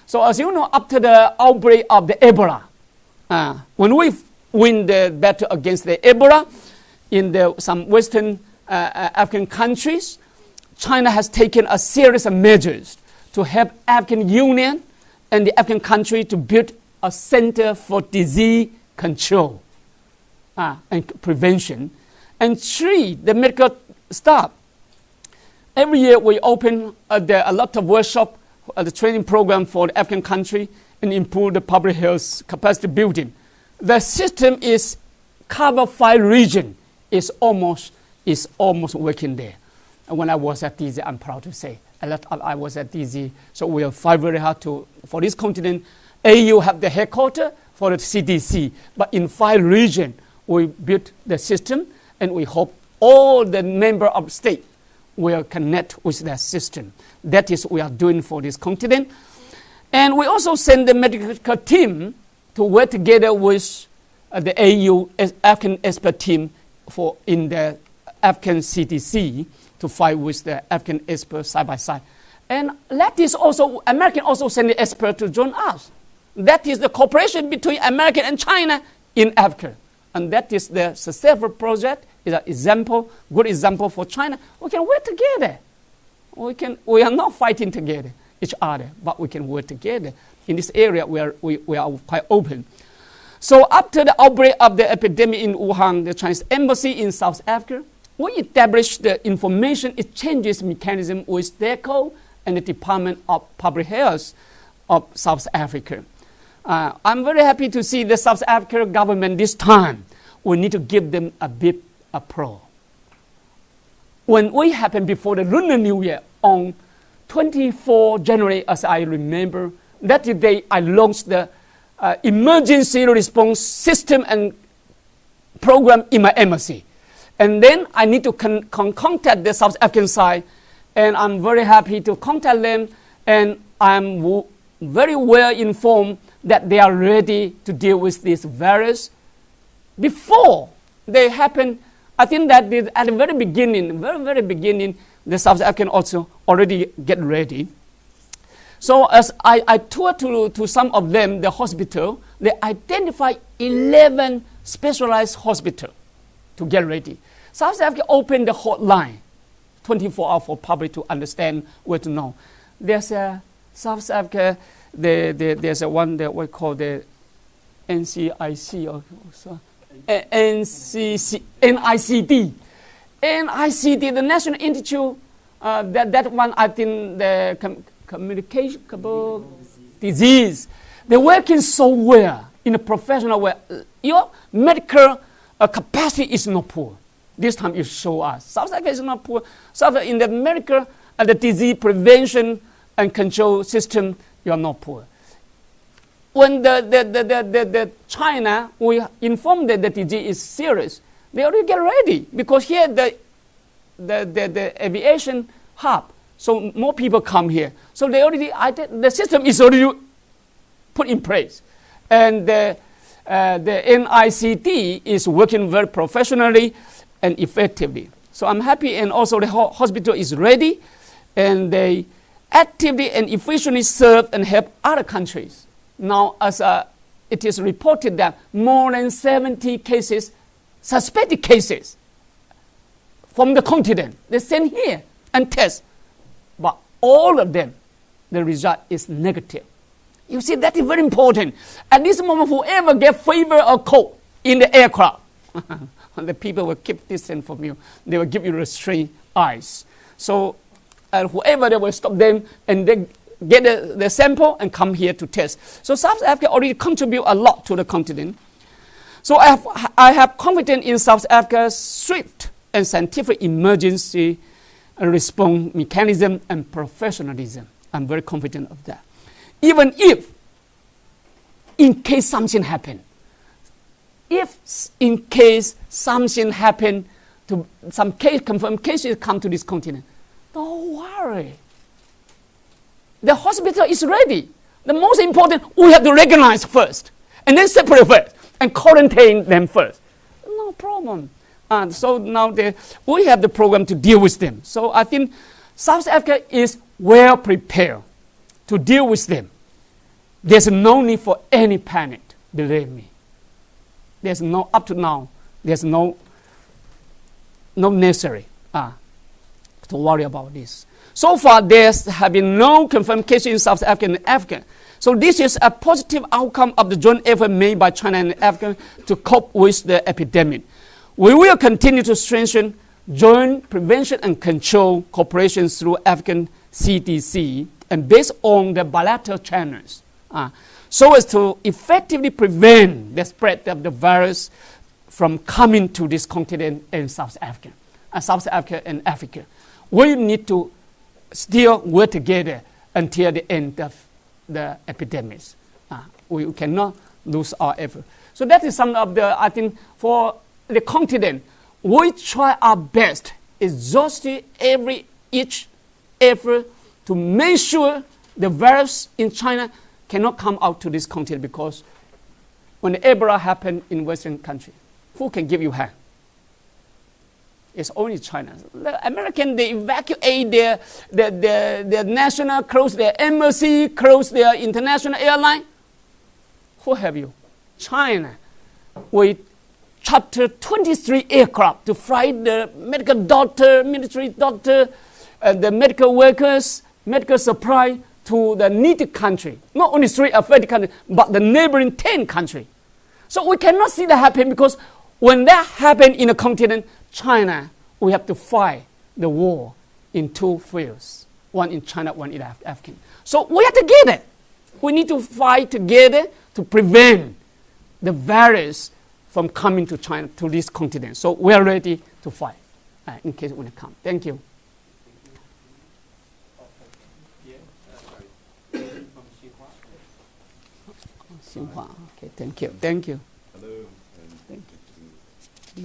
A: So as you know, after the outbreak of the Ebola, when we win the battle against the Ebola in some Western African countries, China has taken a series of measures to help African Union and the African country to build a center for disease control and prevention. And 3, the medical staff. Every year we open a lot of workshops, the training program for the African country, and improve the public health capacity building. The system is cover 5 regions. Is almost working there. And when I was at DZ, I'm proud to say, I was at DZ, so we have fight very hard for this continent. AU have the headquarters for the CDC, but in 5 regions we built the system, and we hope all the member of state will connect with that system. That is what we are doing for this continent. And we also send the medical team to work together with the AU African expert team in the African CDC to fight with the African experts side by side. And that is also, American also send the expert to join us. That is the cooperation between America and China in Africa. And that is the successful project, is an example, good example for China. We can work together. We are not fighting together each other, but we can work together. In this area, we are quite open. So after the outbreak of the epidemic in Wuhan, the Chinese embassy in South Africa, we established the information exchanges mechanism with DECO and the Department of Public Health of South Africa. I'm very happy to see the South Africa government this time. We need to give them a big applause. When we happened before the Lunar New Year on 24 January, as I remember, that day I launched the emergency response system and program in my embassy. And then I need to contact the South African side, and I'm very happy to contact them, and I'm very well informed that they are ready to deal with this virus. Before they happen, I think that at the very beginning, very beginning, the South African also already get ready. So as I toured to some of them, the hospital, they identify 11 specialized hospitals to get ready. South Africa opened the hotline 24 hours for public to understand where to know. There's a South Africa, there's a one that we call the NCIC or so, NICD, the National Institute. That one, I think the communicable disease. They're working so well in a professional way. Your medical capacity is not poor. This time you show us. South Africa is not poor. South Africa in the medical and the disease prevention and control system, you are not poor. When the China, we inform that the disease is serious, they already get ready because here the aviation hub, so more people come here. So they already, the system is already put in place. And the NICT is working very professionally and effectively. So I'm happy, and also the hospital is ready, and they actively and efficiently serve and help other countries. Now, as it is reported that more than 70 cases, suspected cases, from the continent, they send here and test. But all of them, the result is negative. You see, that is very important. At this moment, whoever get fever or cold in the aircraft, the people will keep distance from you. They will give you restrained eyes. So whoever, they will stop them and they get the sample and come here to test. So South Africa already contribute a lot to the continent. So I have confidence in South Africa's swift and scientific emergency response mechanism and professionalism. I'm very confident of that. Even if, in case something happen, to some case, confirmed cases come to this continent, don't worry. The hospital is ready. The most important, we have to recognize first, and then separate first, and quarantine them first. No problem. And so now we have the program to deal with them. So I think South Africa is well prepared to deal with them. There's no need for any panic, believe me. There's no, up to now, there's no necessary to worry about this. So far, there have been no confirmed cases in South Africa and Africa. So this is a positive outcome of the joint effort made by China and Africa to cope with the epidemic. We will continue to strengthen joint prevention and control cooperation through African CDC and based on the bilateral channels, so as to effectively prevent the spread of the virus from coming to this continent and South Africa and Africa. We need to still work together until the end of the epidemics. We cannot lose our effort. So that is some of the, I think, for the continent, we try our best, exhaustive each effort to make sure the virus in China cannot come out to this continent, because when the Ebola happened in Western country, who can give you hand? It's only China. The American, they evacuate their national, close their embassy, close their international airline. Who have you? China. We chartered 23 aircraft to fly the medical doctor, military doctor, the medical workers, medical supply to the needed country. Not only 3 affected countries, but the neighboring 10 countries. So we cannot see that happen, because when that happened in a continent, China, we have to fight the war in 2 fields. One in China, one in Africa. So we are together. We need to fight together to prevent the virus from coming to China, to this continent. So we are ready to fight in case when it comes. Thank you. Xinhua. Okay, thank you. Thank you.
D: Hello. Thank you.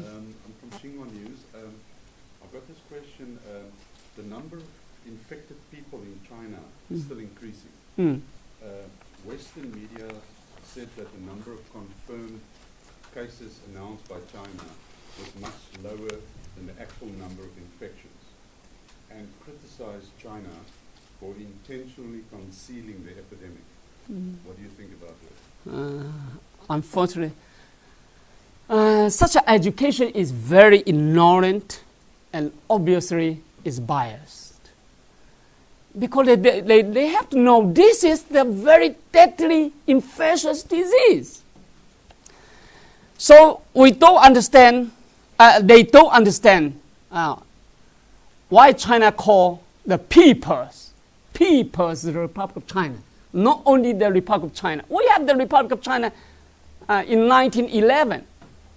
D: I'm from Xinhua News. I've got this question. The number of infected people in China is still increasing. Western media said that the number of confirmed cases announced by China was much lower than the actual number of infections, and criticized China for intentionally concealing the epidemic. What do you think about this?
A: Unfortunately, such an education is very ignorant and obviously is biased. Because they have to know this is the very deadly infectious disease. So we don't understand, they don't understand why China call the People's Republic of China not only the Republic of China. We have the Republic of China in 1911.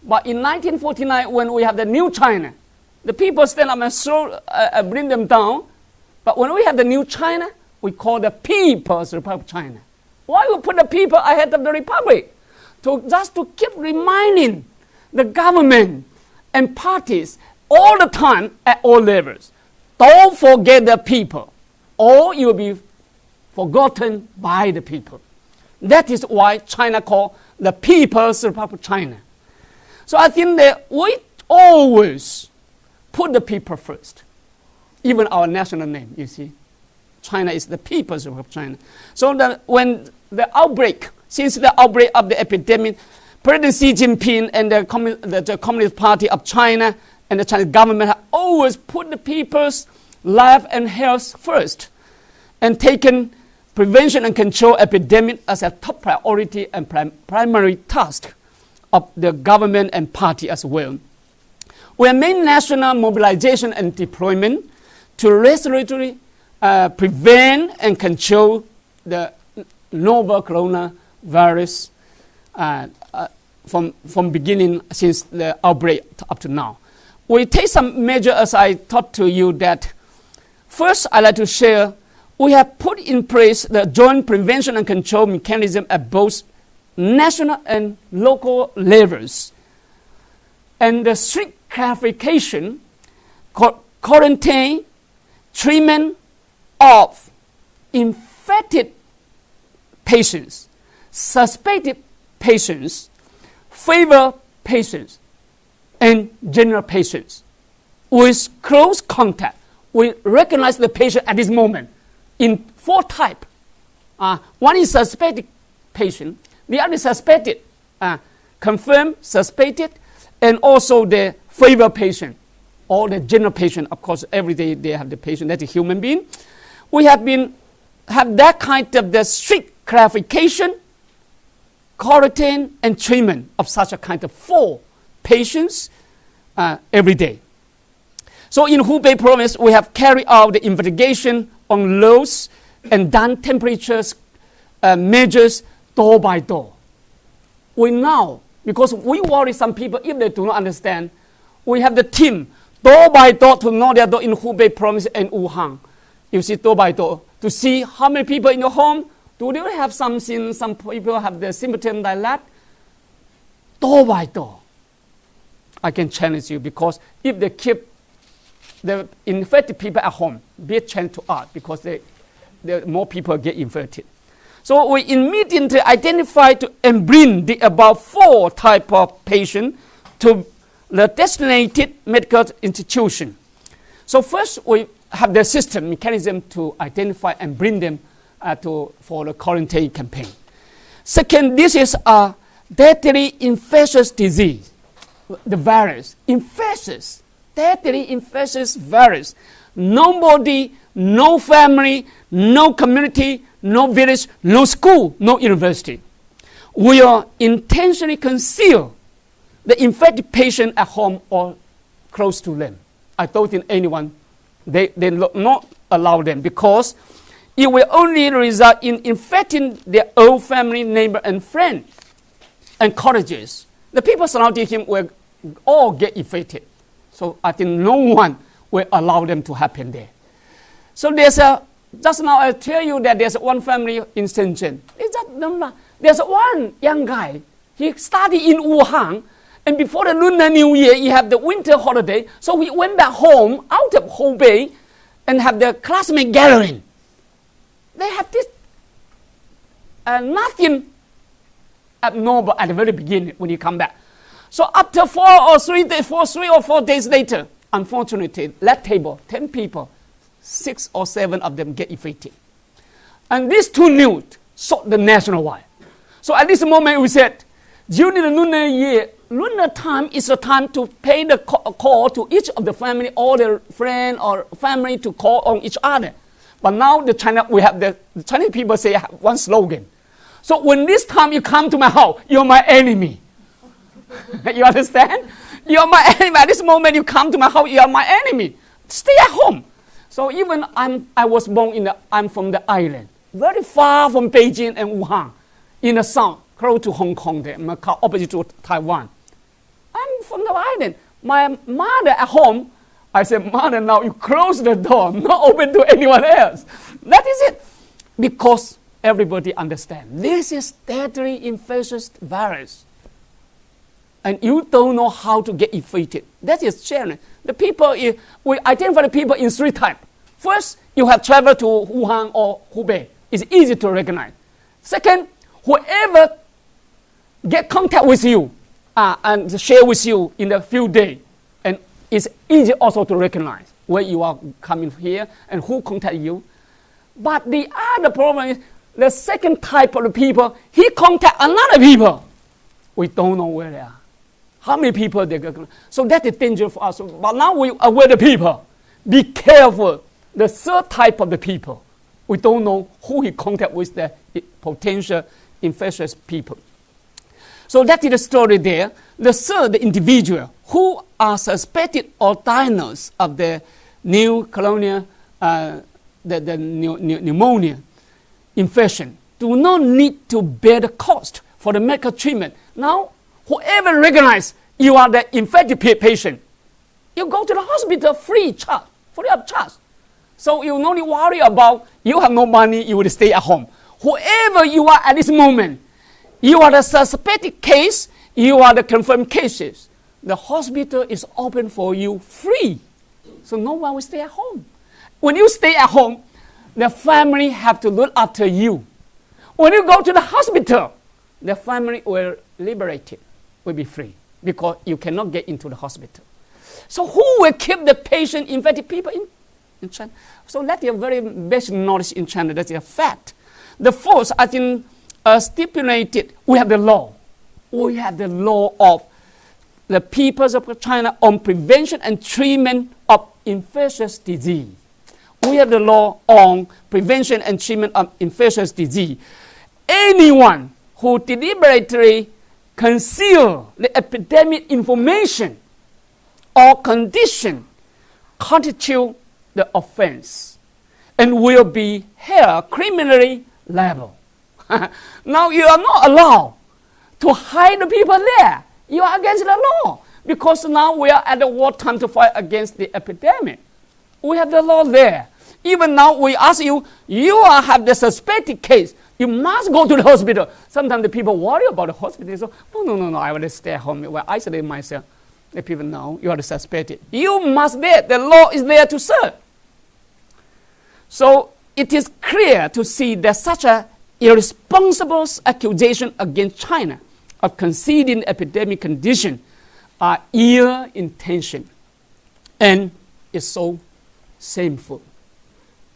A: But in 1949, when we have the new China, the people stand up and bring them down. But when we have the new China, we call the People's Republic of China. Why we put the people ahead of the Republic? Just to keep reminding the government and parties all the time at all levels. Don't forget the people, or you will be forgotten by the people. That is why China called the People's Republic of China. So I think that we always put the people first. Even our national name, you see. China is the People's Republic of China. So that when the outbreak, since the outbreak of the epidemic, President Xi Jinping and the Communist Party of China and the Chinese government have always put the people's life and health first and taken prevention and control epidemic as a top priority and primary task of the government and party as well. We have made national mobilization and deployment to resolutely prevent and control the novel coronavirus from beginning since the outbreak up to now. We take some measures, as I talked to you, that first I'd like to share, we have put in place the joint prevention and control mechanism at both national and local levels. And the strict clarification, quarantine, treatment of infected patients, suspected patients, fever patients, and general patients with close contact. We recognize the patient at this moment in 4 types. One is suspected patient, the other is suspected, confirmed, suspected, and also the fever patient, or the general patient. Of course, every day they have the patient, that's a human being. We have that kind of the strict clarification, quarantine, and treatment of such a kind of 4 patients every day. So in Hubei province, we have carried out the investigation on loads and done temperatures measures door by door. We now, because we worry some people if they do not understand, we have the team door by door to know their door in Hubei province and Wuhan. You see door by door to see how many people in your home. Do they have something? Some people have the symptoms like that. Door by door. I can challenge you, because if they keep the infected people at home, be a challenge to us, because more people get infected. So we immediately identify and bring the about 4 type of patient to the designated medical institution. So first we have the system mechanism to identify and bring them for the quarantine campaign. Second, this is a deadly infectious disease, the virus, infectious, deadly infectious virus. Nobody, no family, no community, no village, no school, no university will intentionally conceal the infected patient at home or close to them. I don't think anyone, they not allow them, because it will only result in infecting their own family, neighbor, and friend, and colleagues. The people surrounding him will all get infected. So I think no one will allow them to happen there. So just now I tell you that there's one family in Shenzhen. There's one young guy, he studied in Wuhan, and before the Lunar New Year, he had the winter holiday, so he went back home out of Hubei and have the classmate gathering. They have this nothing abnormal at the very beginning when you come back. So after 3 or 4 days later, unfortunately, that table, 10 people, 6 or 7 of them get infected. And these 2 news sought the nationwide. So at this moment we said, during the lunar year, lunar time is the time to pay the call to each of the family, all their friend or family to call on each other. But now the Chinese people say one slogan. So when this time you come to my house, you're my enemy. You understand? You're my enemy. At this moment you come to my house, you are my enemy. Stay at home. So even I was born I'm from the island. very far from Beijing and Wuhan, in the south, close to Hong Kong there, Macau, opposite to Taiwan. I'm from the island. My mother at home, I said, Mother, now you close the door, not open to anyone else. That is it. Because everybody understands. This is deadly infectious virus. And you don't know how to get infected. That is challenge. The people, we identify the people in 3 types. First, you have traveled to Wuhan or Hubei. It's easy to recognize. Second, whoever get contact with you and share with you in a few days, and it's easy also to recognize where you are coming here and who contact you. But the other problem is the second type of the people, he contact another people. We don't know where they are. How many people they get. So that is dangerous for us. But now we are aware the people. Be careful. The third type of the people, we don't know who he contact with, the potential infectious people. So that is the story there. The third individual who are suspected or diagnosed of the new colonial, the pneumonia infection do not need to bear the cost for the medical treatment. Now, whoever recognizes you are the infected patient, you go to the hospital free of charge. So you don't need to worry about you have no money, you will stay at home. Whoever you are at this moment, you are the suspected case, you are the confirmed cases. The hospital is open for you free. So no one will stay at home. When you stay at home, the family have to look after you. When you go to the hospital, the family will liberated, will be free, because you cannot get into the hospital. So who will keep the patient, infected people in China? So that is a very basic knowledge in China. That is a fact. The fourth, I think, stipulated, we have the law. We have the law of the peoples of China on prevention and treatment of infectious disease. We have the law on prevention and treatment of infectious disease. Anyone who deliberately conceal the epidemic information or condition constitute the offense and will be held criminally liable. Now you are not allowed to hide the people there. You are against the law, because now we are at the wartime to fight against the epidemic. We have the law there. Even now we ask you, you have the suspected case, you must go to the hospital. Sometimes the people worry about the hospital. So, no, I will stay at home. I will isolate myself. The people know you are the suspected. You must there. The law is there to serve. So it is clear to see that such a irresponsible accusation against China of conceding epidemic condition are ill-intentioned and is so shameful.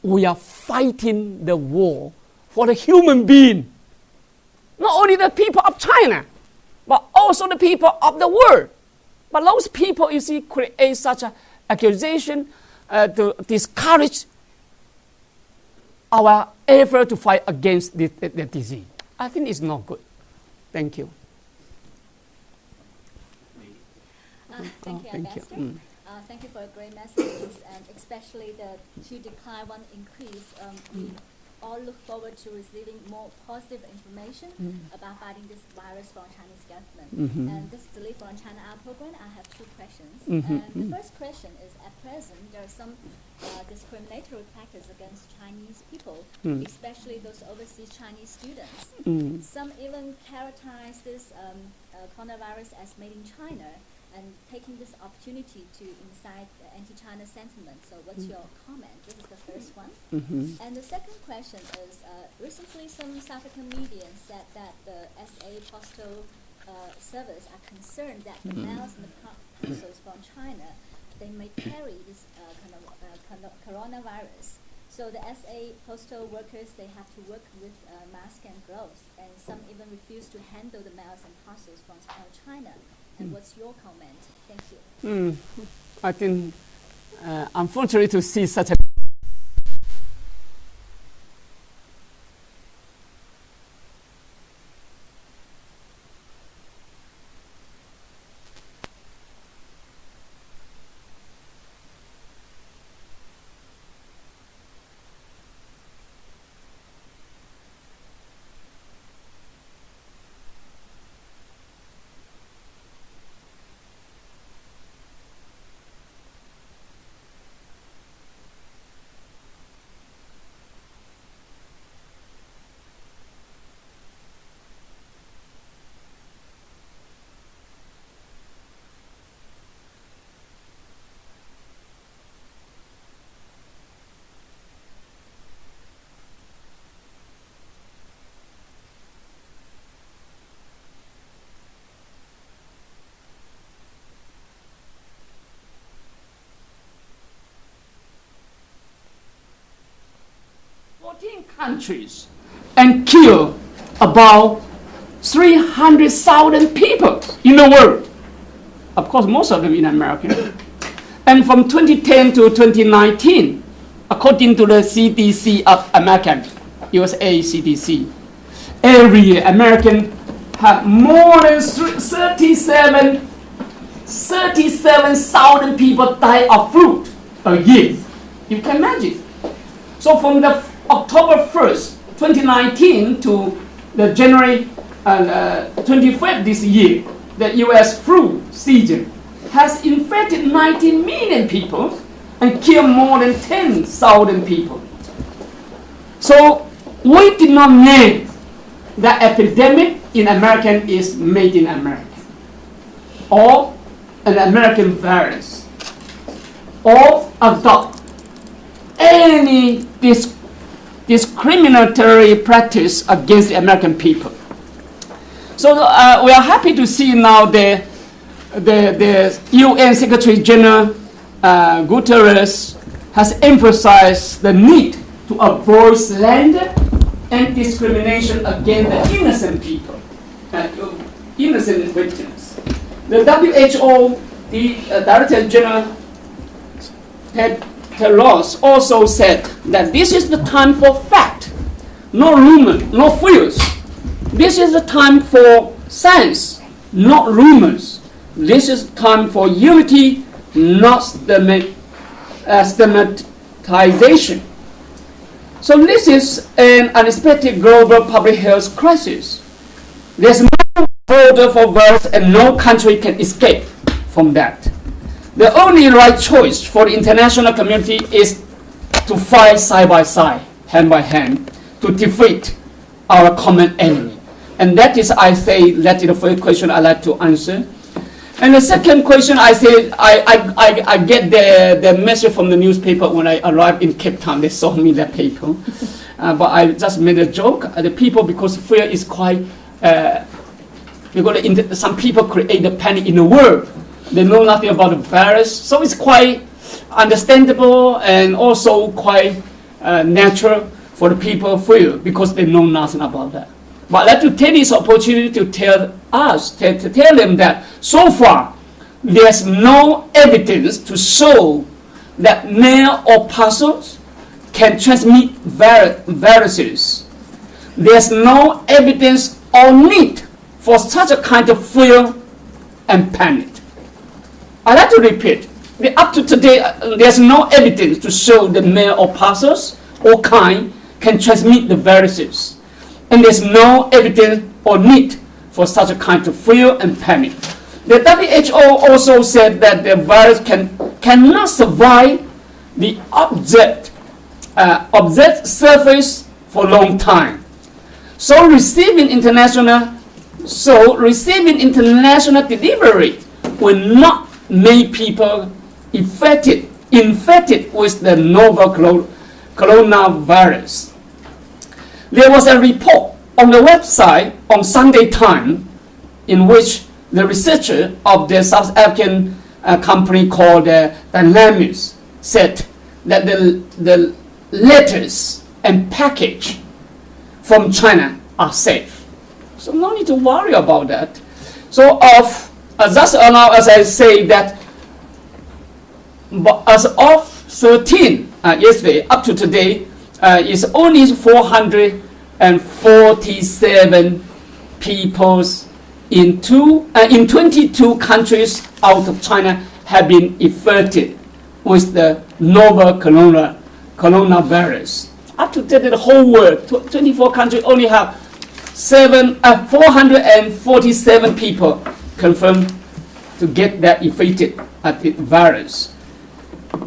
A: We are fighting the war for the human being, not only the people of China, but also the people of the world. But those people, you see, create such an accusation to discourage our effort to fight against the disease. I think it's not good. Thank you.
E: Thank you,
A: thank
E: Ambassador.
A: you.
E: Thank you for great messages, and especially the 2 decline, 1 increase. We all look forward to receiving more positive information about fighting this virus from Chinese government. And this is Li from China Our Program. I have 2 questions. And the first question is, at present, there are some discriminatory practice against Chinese people, especially those overseas Chinese students. Some even characterize this coronavirus as made in China, and taking this opportunity to incite anti-China sentiment. So what's your comment? This is the first one. And the second question is, recently some South African media said that the SA Postal Service are concerned that the mails and the parcels from China, they may carry this coronavirus. So the SA postal workers, they have to work with masks and gloves, and some even refuse to handle the mails and parcels from China. And what's your comment? Thank you.
A: I think, unfortunately, to see such a 14 countries and killed about 300,000 people in the world. Of course, most of them in America. And from 2010 to 2019, according to the CDC of America, USA CDC, every year American have more than 37,000 people die of flu a year. You can imagine. So from the October 1st, 2019 to the January 25th this year, the US flu season has infected 19 million people and killed more than 10,000 people. So we did not name the epidemic in America is made in America, or an American virus, or adopt any discriminatory practice against the American people. So we are happy to see now the UN Secretary General Guterres has emphasized the need to avoid slander and discrimination against the innocent people, innocent victims. The WHO, the Director General Tedros also said that this is the time for fact, no rumor, no fears. This is the time for science, not rumors. This is time for unity, not stigmatization. So this is an unexpected global public health crisis. There's no border for virus and no country can escape from that. The only right choice for the international community is to fight side by side, hand by hand, to defeat our common enemy. And that is, I say, that is the first question I'd like to answer. And the second question, I say, I get the message from the newspaper when I arrived in Cape Town. They sold me that paper. But I just made a joke. The people, because fear is quite, because some people create the panic in the world. They know nothing about the virus. So it's quite understandable and also quite natural for the people fear because they know nothing about that. But I'd like to take this opportunity to tell us, to tell them that so far, there's no evidence to show that mail or parcels can transmit viruses. There's no evidence or need for such a kind of fear and panic. I'd like to repeat, up to today, there's no evidence to show that mail or parcels or kind can transmit the viruses. And there's no evidence or need for such a kind of fear and panic. The WHO also said that the virus cannot survive the object surface for a long time. So receiving international delivery will not make people infected with the novel coronavirus. There was a report on the website on Sunday Time in which the researcher of the South African company called Containment said that the letters and package from China are safe. So no need to worry about that. So just allow us I say that as of 13 yesterday up to today, is only 447 people in 22 countries out of China have been infected with the novel coronavirus. Up to today, the whole world, 24 countries only have 447 people confirmed to get that infected at the virus.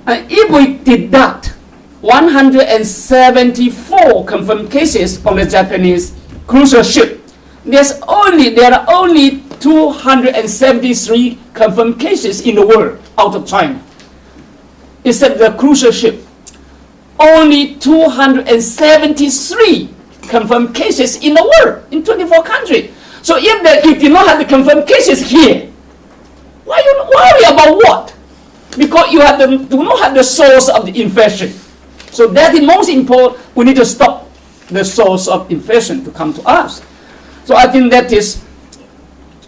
A: And if we deduct 174 confirmed cases on the Japanese cruise ship, there are only 273 confirmed cases in the world out of China. Except the cruise ship, only 273 confirmed cases in the world, in 24 countries. So if you did not have the confirmed cases here, why you worry about what? Because you do not have the source of the infection. So that is most important. We need to stop the source of infection to come to us. So I think that is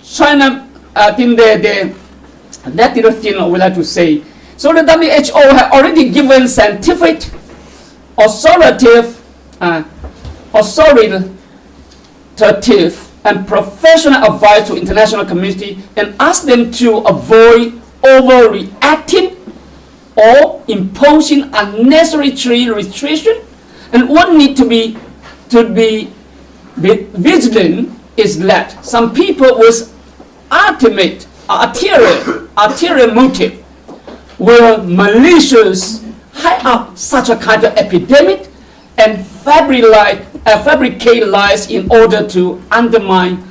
A: China. I think that is the thing I would like to say. So the WHO has already given scientific, authoritative, and professional advice to international community and ask them to avoid overreacting or imposing unnecessary trade restriction. And what need to be vigilant is that some people with ulterior motive will malicious hide up such a kind of epidemic and fabricate lies in order to undermine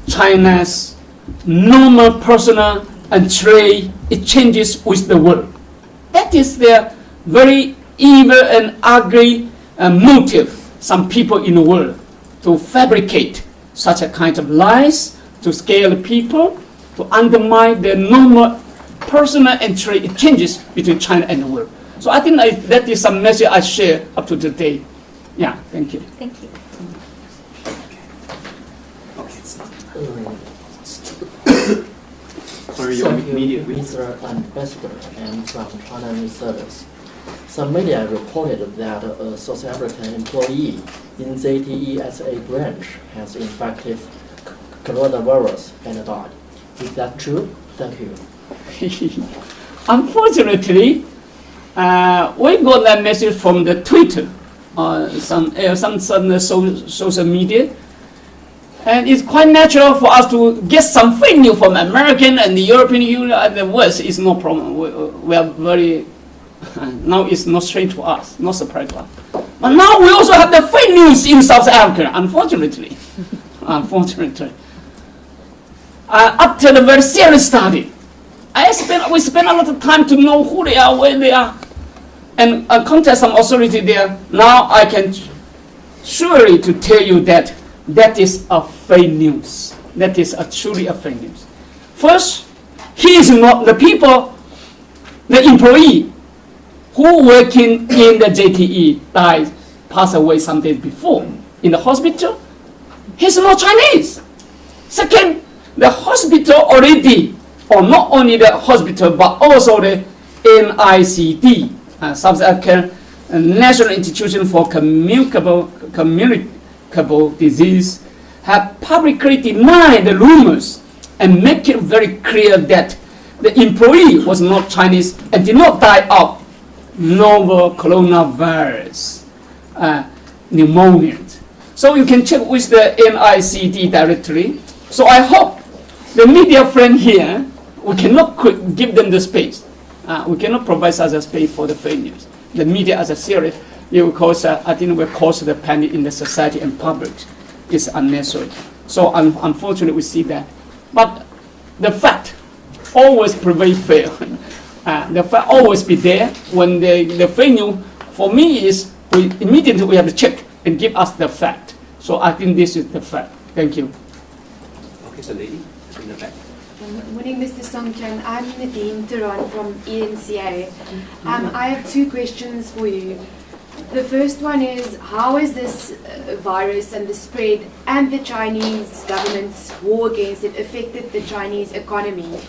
A: China's normal personal and trade exchanges with the world. That is their very evil and ugly motive, some people in the world, to fabricate such a kind of lies, to scare the people, to undermine their normal personal and trade exchanges between China and the world. So I think that is some message I share up to today. Yeah, thank you.
E: Thank you.
B: Sorry, your
F: Thank you,
B: media.
F: Mr. Ambassador, and from China News Service. Some media reported that a South African employee in ZTE SA branch has infected coronavirus and died. Is that true? Thank you.
A: Unfortunately, we got that message from the Twitter, some social media, and it's quite natural for us to get some fake news from American and the European Union and the West. It's no problem. We are very now it's not strange to us, not surprise to us. But now we also have the fake news in South Africa. Unfortunately, after the very serious study, we spent a lot of time to know who they are, where they are, and contact some authority there. Now I can surely to tell you that that is a fake news. That is truly a fake news. First, he is not the people, the employee who working in the JTE died, passed away some days before in the hospital. He's not Chinese. Second, the hospital already, or not only the hospital, but also the NICD, South African National Institution for Communicable Disease, have publicly denied the rumors and make it very clear that the employee was not Chinese and did not die of novel coronavirus pneumonia. So you can check with the NICD directly. So I hope the media friend here, we cannot give them the space. We cannot provide such a space for the fake news. The media as a series, it will cause, I think, will cause the panic in the society and public. It's unnecessary. So unfortunately, we see that. But the fact always prevail fair. The fact always be there. When the fake news, for me, is immediately we have to check and give us the fact. So I think this is the fact. Thank you.
B: Okay, so lady in the back.
G: Good morning, Mr. Songtian. I'm Nadine Turan from ENCA. I have two questions for you. The first one is, how has this virus and the spread and the Chinese government's war against it affected the Chinese economy?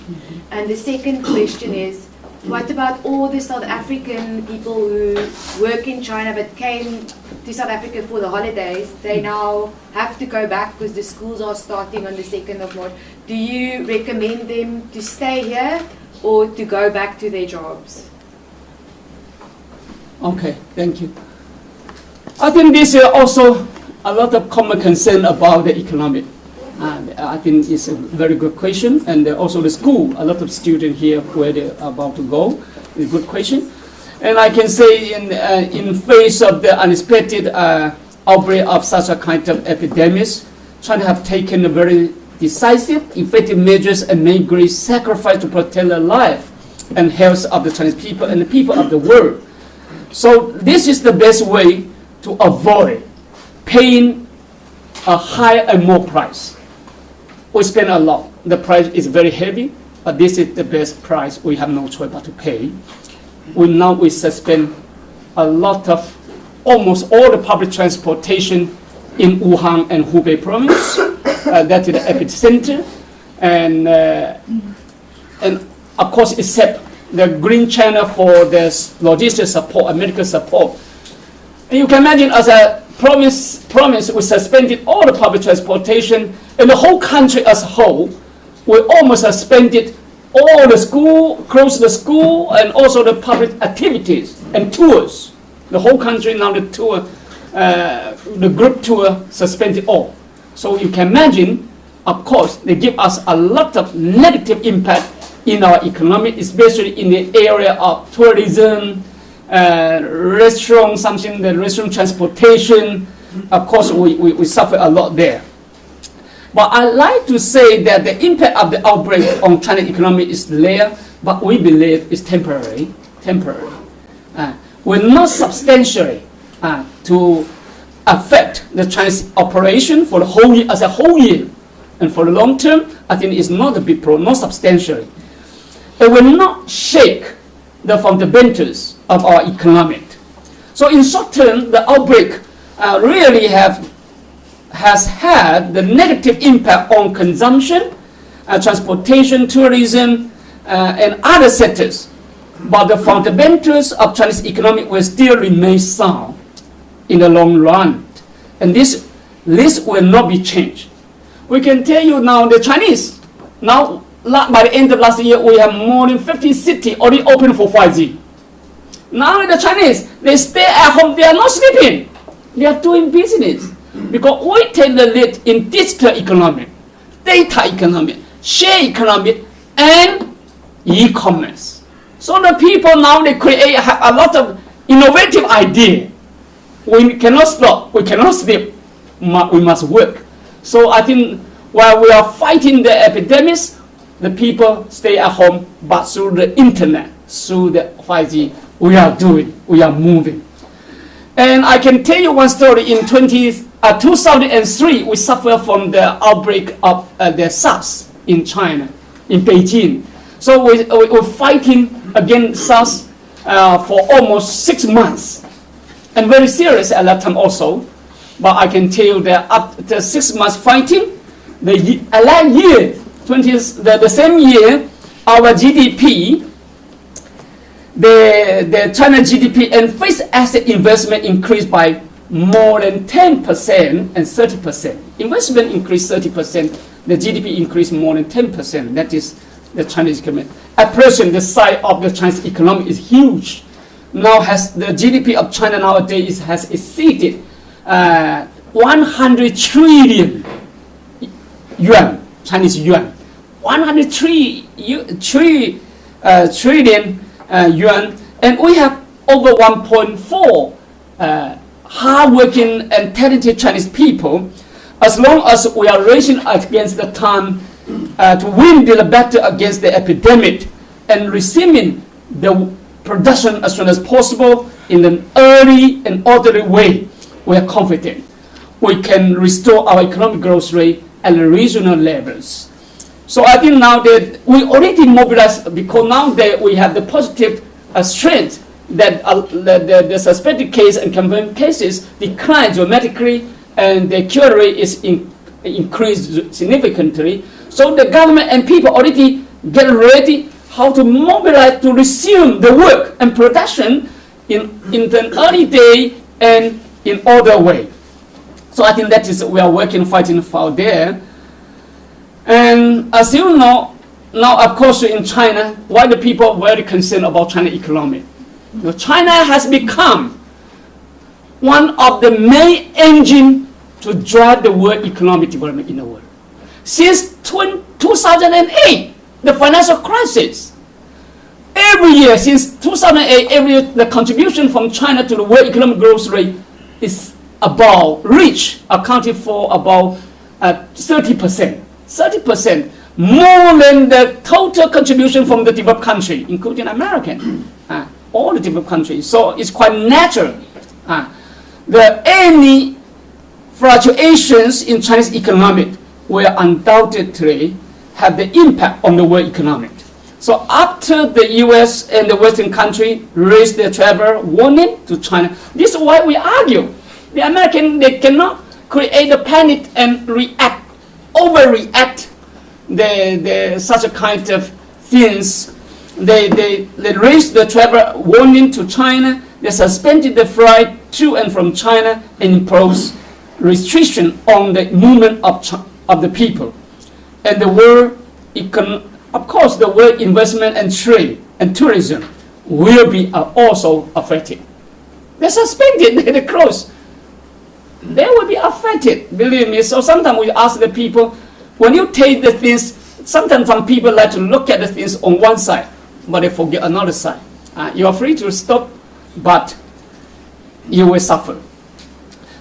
G: And the second question is, what about all the South African people who work in China but came to South Africa for the holidays? They now have to go back because the schools are starting on the 2nd of March. Do you recommend them to stay here or to go back to their jobs?
A: Okay, thank you. I think this is also a lot of common concern about the economic. I think it's a very good question, and also the school, a lot of students here where they're about to go, is a good question. And I can say in face of the unexpected outbreak of such a kind of epidemics, China have taken a very decisive, effective measures and made great sacrifice to protect the life and health of the Chinese people and the people of the world. So this is the best way to avoid paying a higher and more price. We spend a lot. The price is very heavy, but this is the best price. We have no choice but to pay. We suspend a lot of almost all the public transportation in Wuhan and Hubei province. That is the epicenter. And of course, except the Green Channel for the logistic support and medical support. And you can imagine as a province, we suspended all the public transportation, and the whole country as a whole, we almost suspended all the school, closed the school, and also the public activities and tours. The whole country now the tour, the group tour suspended all. So you can imagine, of course, they give us a lot of negative impact in our economy, especially in the area of tourism, restaurant, the restaurant transportation. Of course, we suffer a lot there. But I like to say that the impact of the outbreak on China's economy is there, but we believe it's temporary. Will not substantially to affect the Chinese operation for the whole year, as a whole year. And for the long term, I think it's not a big problem, not substantially. It will not shake the fundamentals of our economy. So in short term, the outbreak really has had the negative impact on consumption, transportation, tourism, and other sectors. But the fundamentals of Chinese economy will still remain sound in the long run. And this list will not be changed. We can tell you now the Chinese, now by the end of last year, we have more than 50 cities already open for 5G. Now the Chinese, they stay at home, they are not sleeping. They are doing business. Because we take the lead in digital economy, data economy, share economy, and e-commerce. So the people now, they create a lot of innovative ideas. We cannot stop, we cannot sleep, we must work. So I think while we are fighting the epidemics, the people stay at home, but through the internet, through the 5G, we are moving. And I can tell you one story. In 2003, we suffered from the outbreak of the SARS in China, in Beijing. So we were fighting against SARS for almost 6 months, and very serious at that time also. But I can tell you that after 6 months fighting, the same year, our GDP, the China GDP and fixed asset investment increased by more than 10% and 30%. Investment increased 30%, the GDP increased more than 10%. That is the Chinese economy. At present, the size of the Chinese economy is huge. Now the GDP of China nowadays has exceeded 100 trillion yuan, Chinese yuan. 103 trillion yuan, and we have over 1.4 hardworking and talented Chinese people. As long as we are racing against the time to win the battle against the epidemic and resuming the production as soon as possible in an early and orderly way, we are confident we can restore our economic growth rate at the regional levels. So I think now that we already mobilized, because now that we have the positive strength that the suspected case and confirmed cases decline dramatically, and the cure rate is increased significantly. So the government and people already get ready how to mobilize to resume the work and production in an early day and in order way. So I think that is we are working, fighting for there. And as you know, now of course in China, why the people are very concerned about China economy? China has become one of the main engines to drive the world economic development in the world. Since 2008, the financial crisis, every year since 2008, every year the contribution from China to the world economic growth rate is accounted for about 30%. 30%, more than the total contribution from the developed country, including American, all the developed countries. So it's quite natural. Any fluctuations in Chinese economic will undoubtedly have the impact on the world economic. So after the U.S. and the Western country raised their travel warning to China, this is why we argue. The American, they cannot create a panic and overreact such a kind of things. They raised the travel warning to China. They suspended the flight to and from China and imposed restriction on the movement of the people. And the world of course, the world investment and trade and tourism will be also affected. They suspended, they closed. They will be affected, believe me. So sometimes we ask the people, when you take the things, sometimes some people like to look at the things on one side, but they forget another side. You are free to stop, but you will suffer.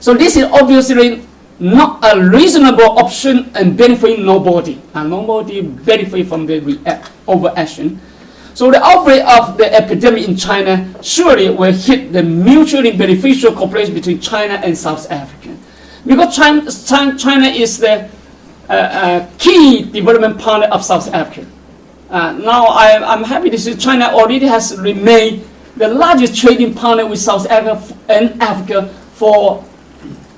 A: So this is obviously not a reasonable option and benefiting nobody. And nobody benefit from the overaction. So the outbreak of the epidemic in China surely will hit the mutually beneficial cooperation between China and South Africa. Because China is the key development partner of South Africa. Now I'm happy to see China already has remained the largest trading partner with South Africa and Africa for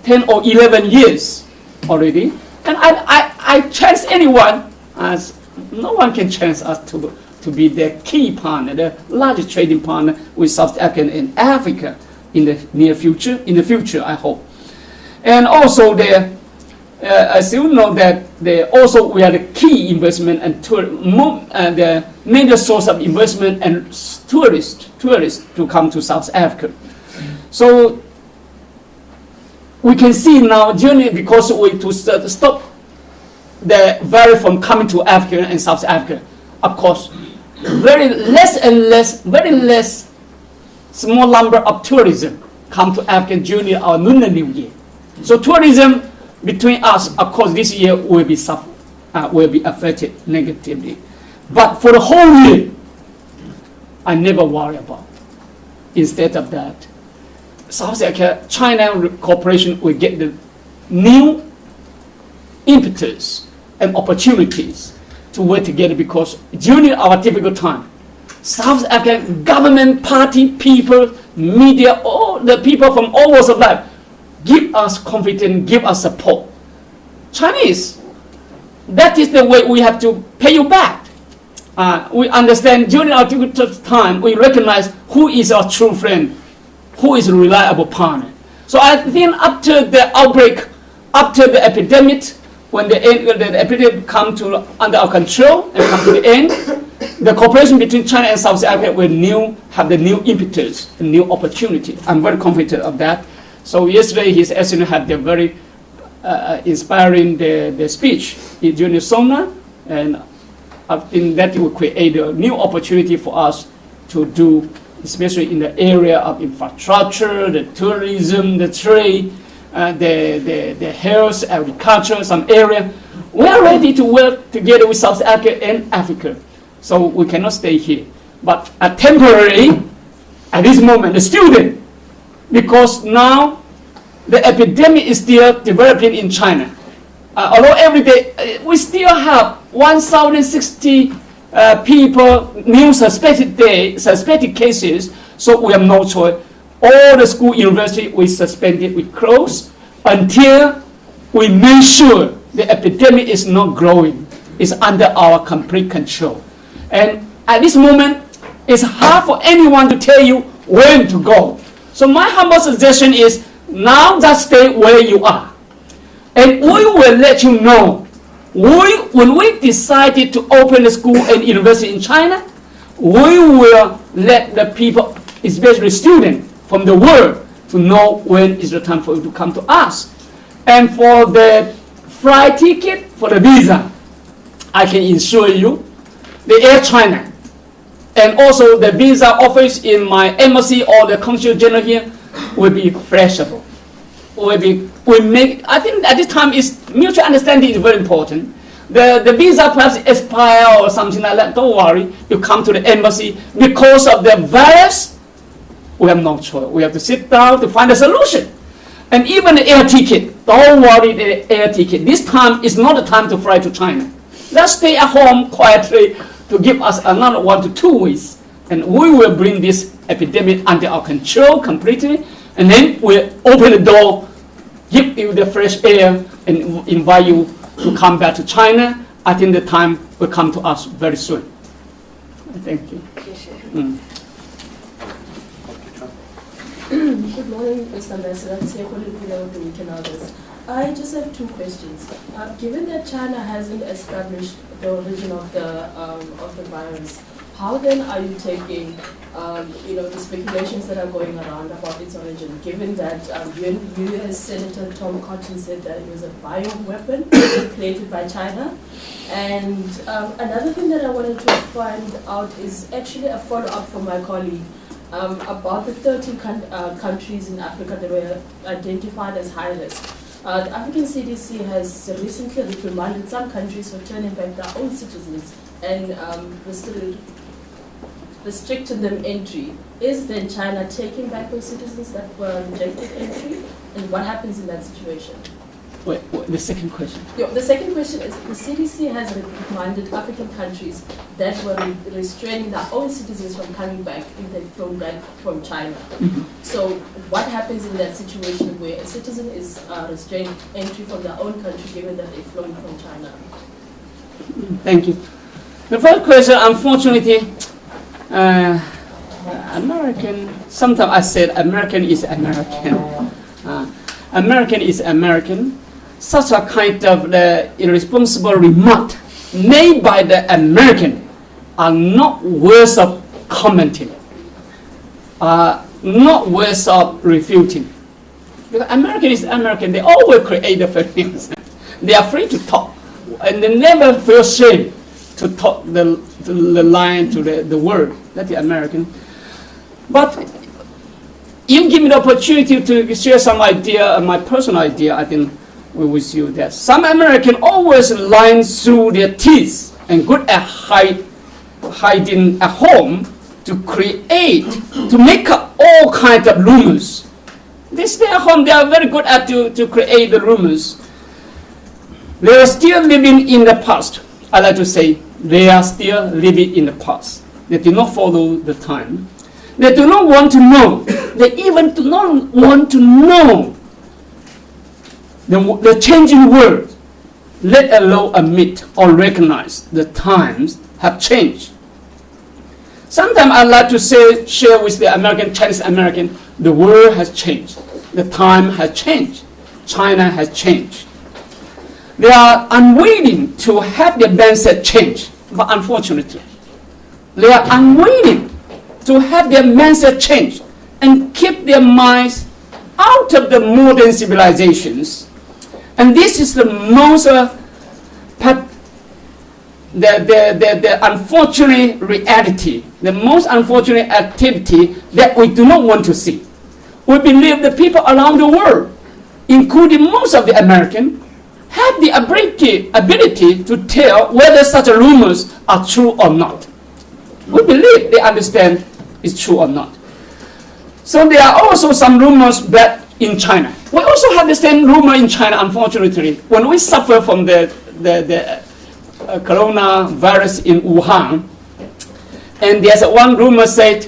A: 10 or 11 years already. And I chance anyone, as no one can chance us to be the key partner, the largest trading partner with South Africa and Africa in the near future, I hope. And also as you know that we are the key investment and the major source of investment and tourists to come to South Africa. So we can see now, because to stop the virus from coming to Africa and South Africa, of course, very less small number of tourism come to Africa during our Lunar New Year. So tourism between us, of course, this year will be affected negatively. But for the whole year, I never worry about. Instead of that, South Africa, China cooperation will get the new impetus and opportunities to work together, because during our difficult time, South African government, party, people, media, all the people from all walks of life give us confidence, give us support. Chinese, that is the way we have to pay you back. We understand during our difficult time, we recognize who is our true friend, who is a reliable partner. So I think after the outbreak, after the epidemic, when the epidemic come to under our control and come to the end, the cooperation between China and South Africa will have the new impetus, the new opportunity. I'm very confident of that. So yesterday, His Excellency had the very inspiring the speech during the seminar, and I think that will create a new opportunity for us to do, especially in the area of infrastructure, the tourism, the trade, the health, agriculture, some area. We are ready to work together with South Africa and Africa. So we cannot stay here. But temporarily, at this moment, the student, because now the epidemic is still developing in China. Although every day we still have 1,060 people, new suspected cases, so we have no choice. All the school, university, we suspended, we closed until we make sure the epidemic is not growing, it's under our complete control. And at this moment, it's hard for anyone to tell you when to go. So my humble suggestion is, now just stay where you are. And we will let you know, when we decided to open the school and university in China, we will let the people, especially students from the world, to know when is the time for you to come to us. And for the flight ticket, for the visa, I can assure you, the Air China, and also the visa office in my embassy or the consul general here will be flexible. I think at this time mutual understanding is very important. The visa perhaps expire or something like that. Don't worry, you come to the embassy. Because of the virus, we have no choice. We have to sit down to find a solution. And even the air ticket, don't worry, the air ticket. This time is not the time to fly to China. Let's stay at home quietly, to give us another 1 to 2 weeks, and we will bring this epidemic under our control completely, and then we'll open the door, give you the fresh air, and invite you to come back to China. I think the time will come to us very soon. Thank you.
H: Good morning, Mr. Ambassador. The Weekend Others. I just have 2 questions. Given that China hasn't established the origin of the virus, how then are you taking, the speculations that are going around about its origin? Given that U.S. Senator Tom Cotton said that it was a bioweapon created by China, and another thing that I wanted to find out is actually a follow-up from my colleague. About the 13 countries in Africa that were identified as high risk. The African CDC has recently reprimanded some countries for turning back their own citizens and restricting them entry. Is then China taking back those citizens that were rejected entry? And what happens in that situation?
A: Wait, the second question.
H: The second question is, the CDC has reminded African countries that were restraining their own citizens from coming back if they've flown back from China. So what happens in that situation where a citizen is restrained entry from their own country given that they've flown from China?
A: Thank you. The first question, unfortunately, American, sometimes I said American is American. American is American. Such a kind of irresponsible remark made by the American are not worth of commenting, not worth of refuting. Because American is American, they always create the fake news. They are free to talk, and they never feel shame to talk the line to the word. That's the American. But you give me the opportunity to share some idea, my personal idea, I think, with you that some American always lie through their teeth and good at hiding at home to make up all kinds of rumors. They stay at home, they are very good at to create the rumors. They are still living in the past. I like to say they are still living in the past. They do not follow the time. They do not want to know. They even do not want to know the changing world, let alone admit or recognize the times have changed. Sometimes I like to share with the Chinese American, the world has changed. The time has changed. China has changed. They are unwilling to have their mindset change, but unfortunately, they are unwilling to have their mindset change and keep their minds out of the modern civilizations. And this is the most the unfortunate reality, the most unfortunate activity that we do not want to see. We believe the people around the world, including most of the Americans, have the ability to tell whether such rumors are true or not. We believe they understand it's true or not. So there are also some rumors back in China. We also have the same rumor in China, unfortunately. When we suffer from the coronavirus in Wuhan, and there's one rumor said,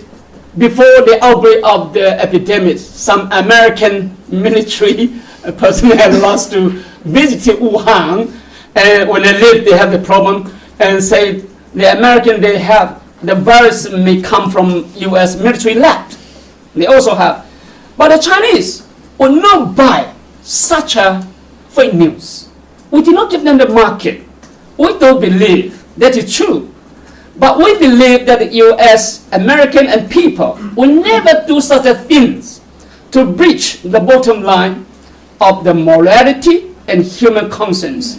A: before the outbreak of the epidemic, some American military personnel lost to visit Wuhan, and when they leave, they have the problem, and say the American, they have the virus may come from U.S. military lab. They also have. But the Chinese will not buy such a fake news. We do not give them the market. We don't believe that is true. But we believe that the U.S., American, and people will never do such a things to breach the bottom line of the morality and human conscience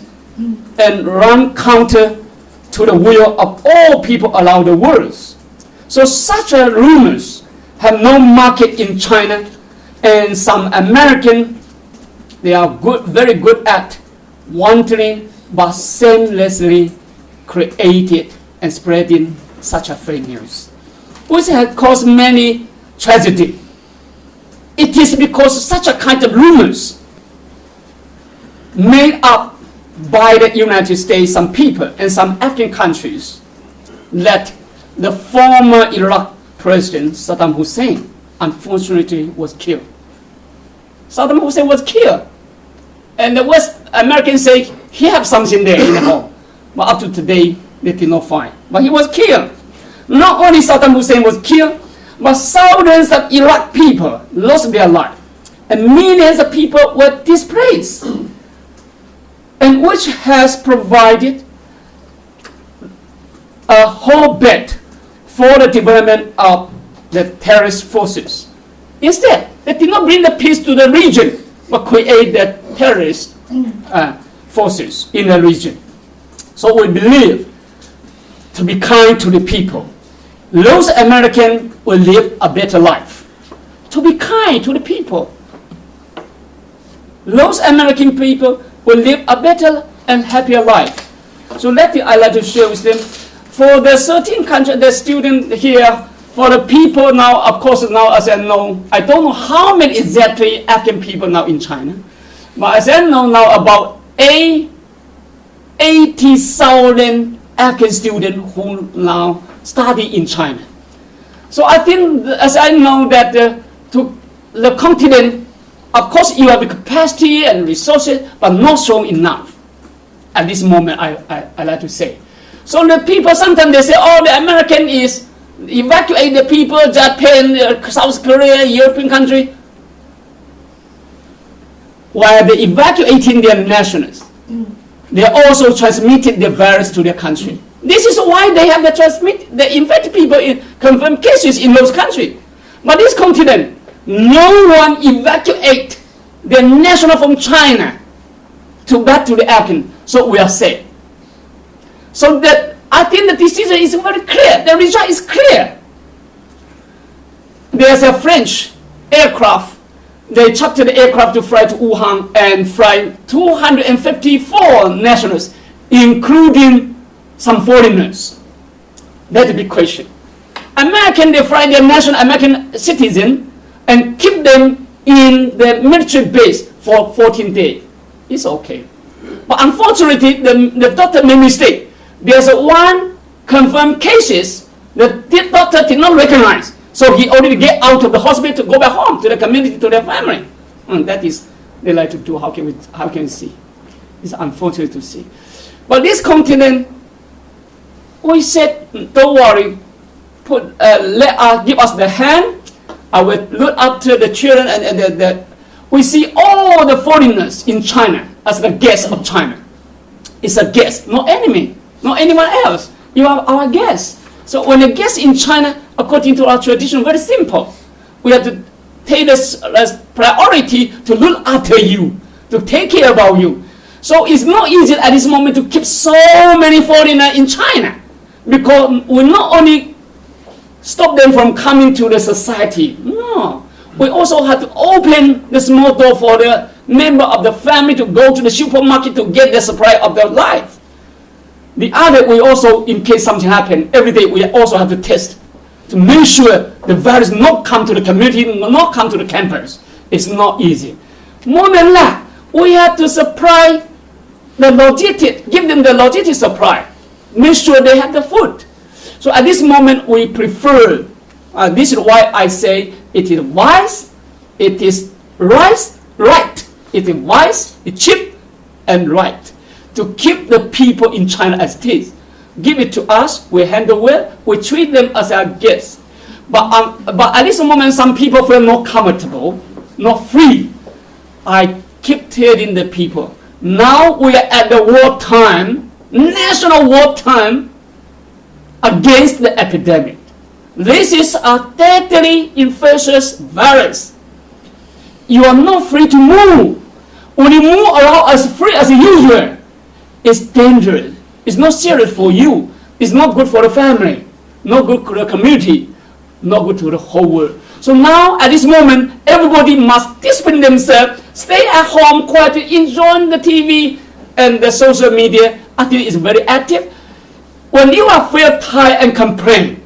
A: and run counter to the will of all people around the world. So such a rumors have no market in China, and some American, they are very good at wantonly but shamelessly created and spreading such a fake news, which has caused many tragedy. It is because such a kind of rumors made up by the United States, some people, and some African countries, that the former Iraq President Saddam Hussein unfortunately was killed. Saddam Hussein was killed. And the West Americans say he had something there in the home. But up to today, they did not find. But he was killed. Not only Saddam Hussein was killed, but thousands of Iraq people lost their life. And millions of people were displaced. And which has provided a whole bed for the development of the terrorist forces. Instead, they did not bring the peace to the region, but create the terrorist forces in the region. So we believe to be kind to the people. Those Americans will live a better life. To be kind to the people. Those American people will live a better and happier life. So that I like to share with them. For the 13 countries, the students here, for the people now, of course now as I know, I don't know how many exactly African people now in China. But as I know now about 80,000 African students who now study in China. So I think, as I know that to the continent, of course you have the capacity and resources, but not strong enough. At this moment, I like to say. So the people, sometimes they say, oh, the American is evacuate the people, Japan, South Korea, European country. While they evacuating their nationals, they also transmitted the virus to their country. This is why they have the infected people in confirmed cases in those countries. But this continent, no one evacuate the national from China back to the African. So we are safe. So that I think the decision is very clear. The result is clear. There's a French aircraft. They chartered the aircraft to fly to Wuhan and fly 254 nationals, including some foreigners. That's a big question. American, they fly their national American citizen and keep them in the military base for 14 days. It's okay. But unfortunately, the doctor made a mistake. There's one confirmed cases that the doctor did not recognize. So he already get out of the hospital to go back home to the community, to their family. And that is, they like to do, how can we see? It's unfortunate to see. But this continent, we said, don't worry, give us the hand. I will look after the children and we see all the foreigners in China as the guests of China. It's a guest, not enemy, not anyone else. You are our guest. So when a guest in China, according to our tradition, very simple. We have to take this as priority to look after you, to take care about you. So it's not easy at this moment to keep so many foreigners in China, because we not only stop them from coming to the society, no. We also have to open the small door for the member of the family to go to the supermarket to get the supply of their life. The other, we also, in case something happens, every day we also have to test to make sure the virus not come to the community, not come to the campus. It's not easy. More than that, we have to supply the logistic, give them the logistic supply, make sure they have the food. So at this moment, we prefer, this is why I say it is wise, it is right. It is wise, it's cheap, and right to keep the people in China as it is. Give it to us, we handle well, we treat them as our guests. But at this moment, some people feel not comfortable, not free. I keep telling the people, now we are at the wartime, national wartime, against the epidemic. This is a deadly infectious virus. You are not free to move. When you move around as free as usual, it's dangerous. It's not serious for you. It's not good for the family, not good for the community, not good to the whole world. So now, at this moment, everybody must discipline themselves, stay at home, quietly, enjoy the TV and the social media. I think it's very active. When you are feel tired and complain,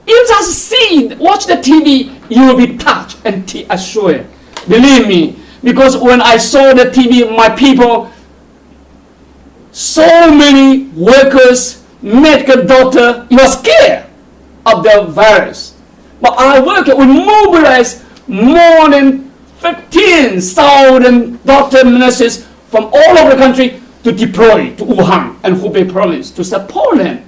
A: you just watch the TV, you will be touched and assured. Believe me, because when I saw the TV, my people, so many workers, medical doctor, you are scared of the virus. But our work will mobilize more than 15,000 doctors and nurses from all over the country to deploy to Wuhan and Hubei province to support them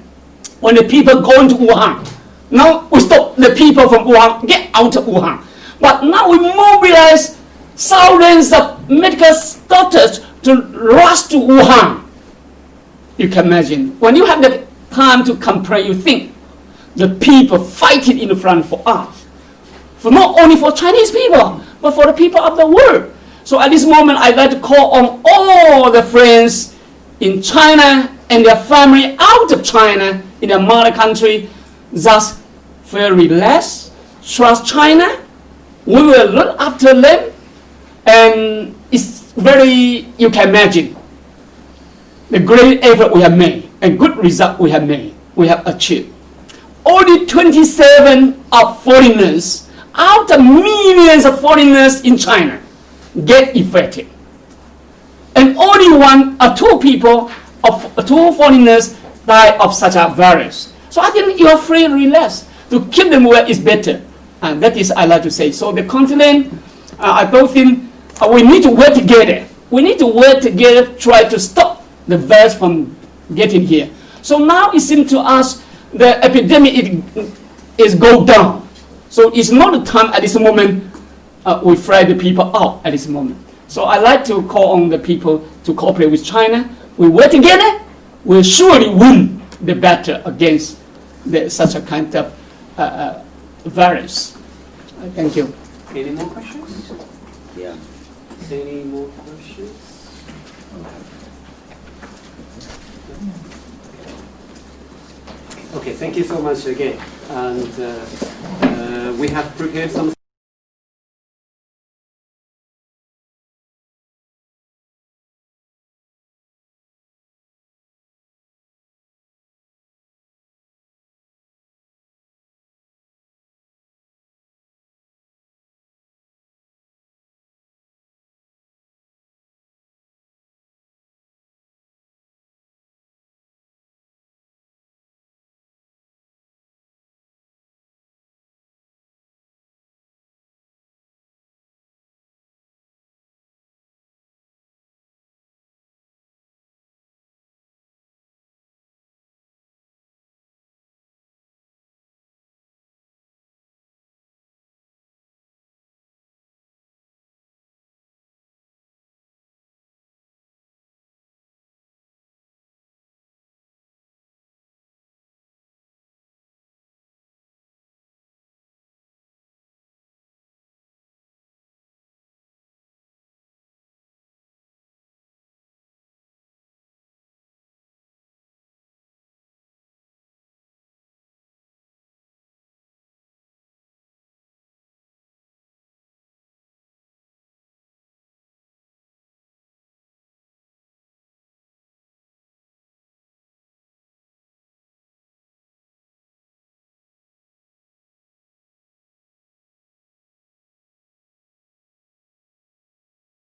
A: when the people go into Wuhan. Now we stop the people from Wuhan, get out of Wuhan. But now we mobilize thousands of medical doctors to rush to Wuhan. You can imagine, when you have the time to complain, you think the people fighting in the front for us. For not only for Chinese people, but for the people of the world. So at this moment, I'd like to call on all the friends in China and their family out of China, in their mother country, just feel relaxed, trust China. We will look after them. And it's very, you can imagine, the great effort we have made and good result we have made, we have achieved. Only 27 of foreigners out of millions of foreigners in China get infected. And only one or two people, two foreigners die of such a virus. So I think you are free and relaxed. To keep them well is better. And that is I like to say. So the continent, I both think we need to work together. We need to work together, try to stop the virus from getting here. So now it seems to us the epidemic is go down. So it's not the time at this moment we fry the people out at this moment. So I like to call on the people to cooperate with China. We work together, we'll surely win the battle against such a kind of virus. Thank you.
B: Any more questions? Yeah. Any more questions? Okay, thank you so much again. And we have prepared some